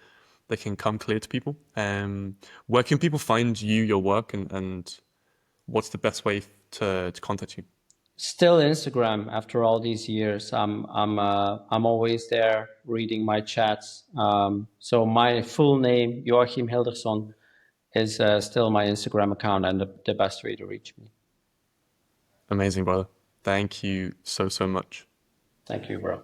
come clear to people. Where can people find you, your work, and what's the best way to contact you? Still Instagram after all these years. I'm always there reading my chats. So my full name, Joachim Hilderson, is still my Instagram account and the best way to reach me. Amazing, brother. Thank you so much. Thank you, bro.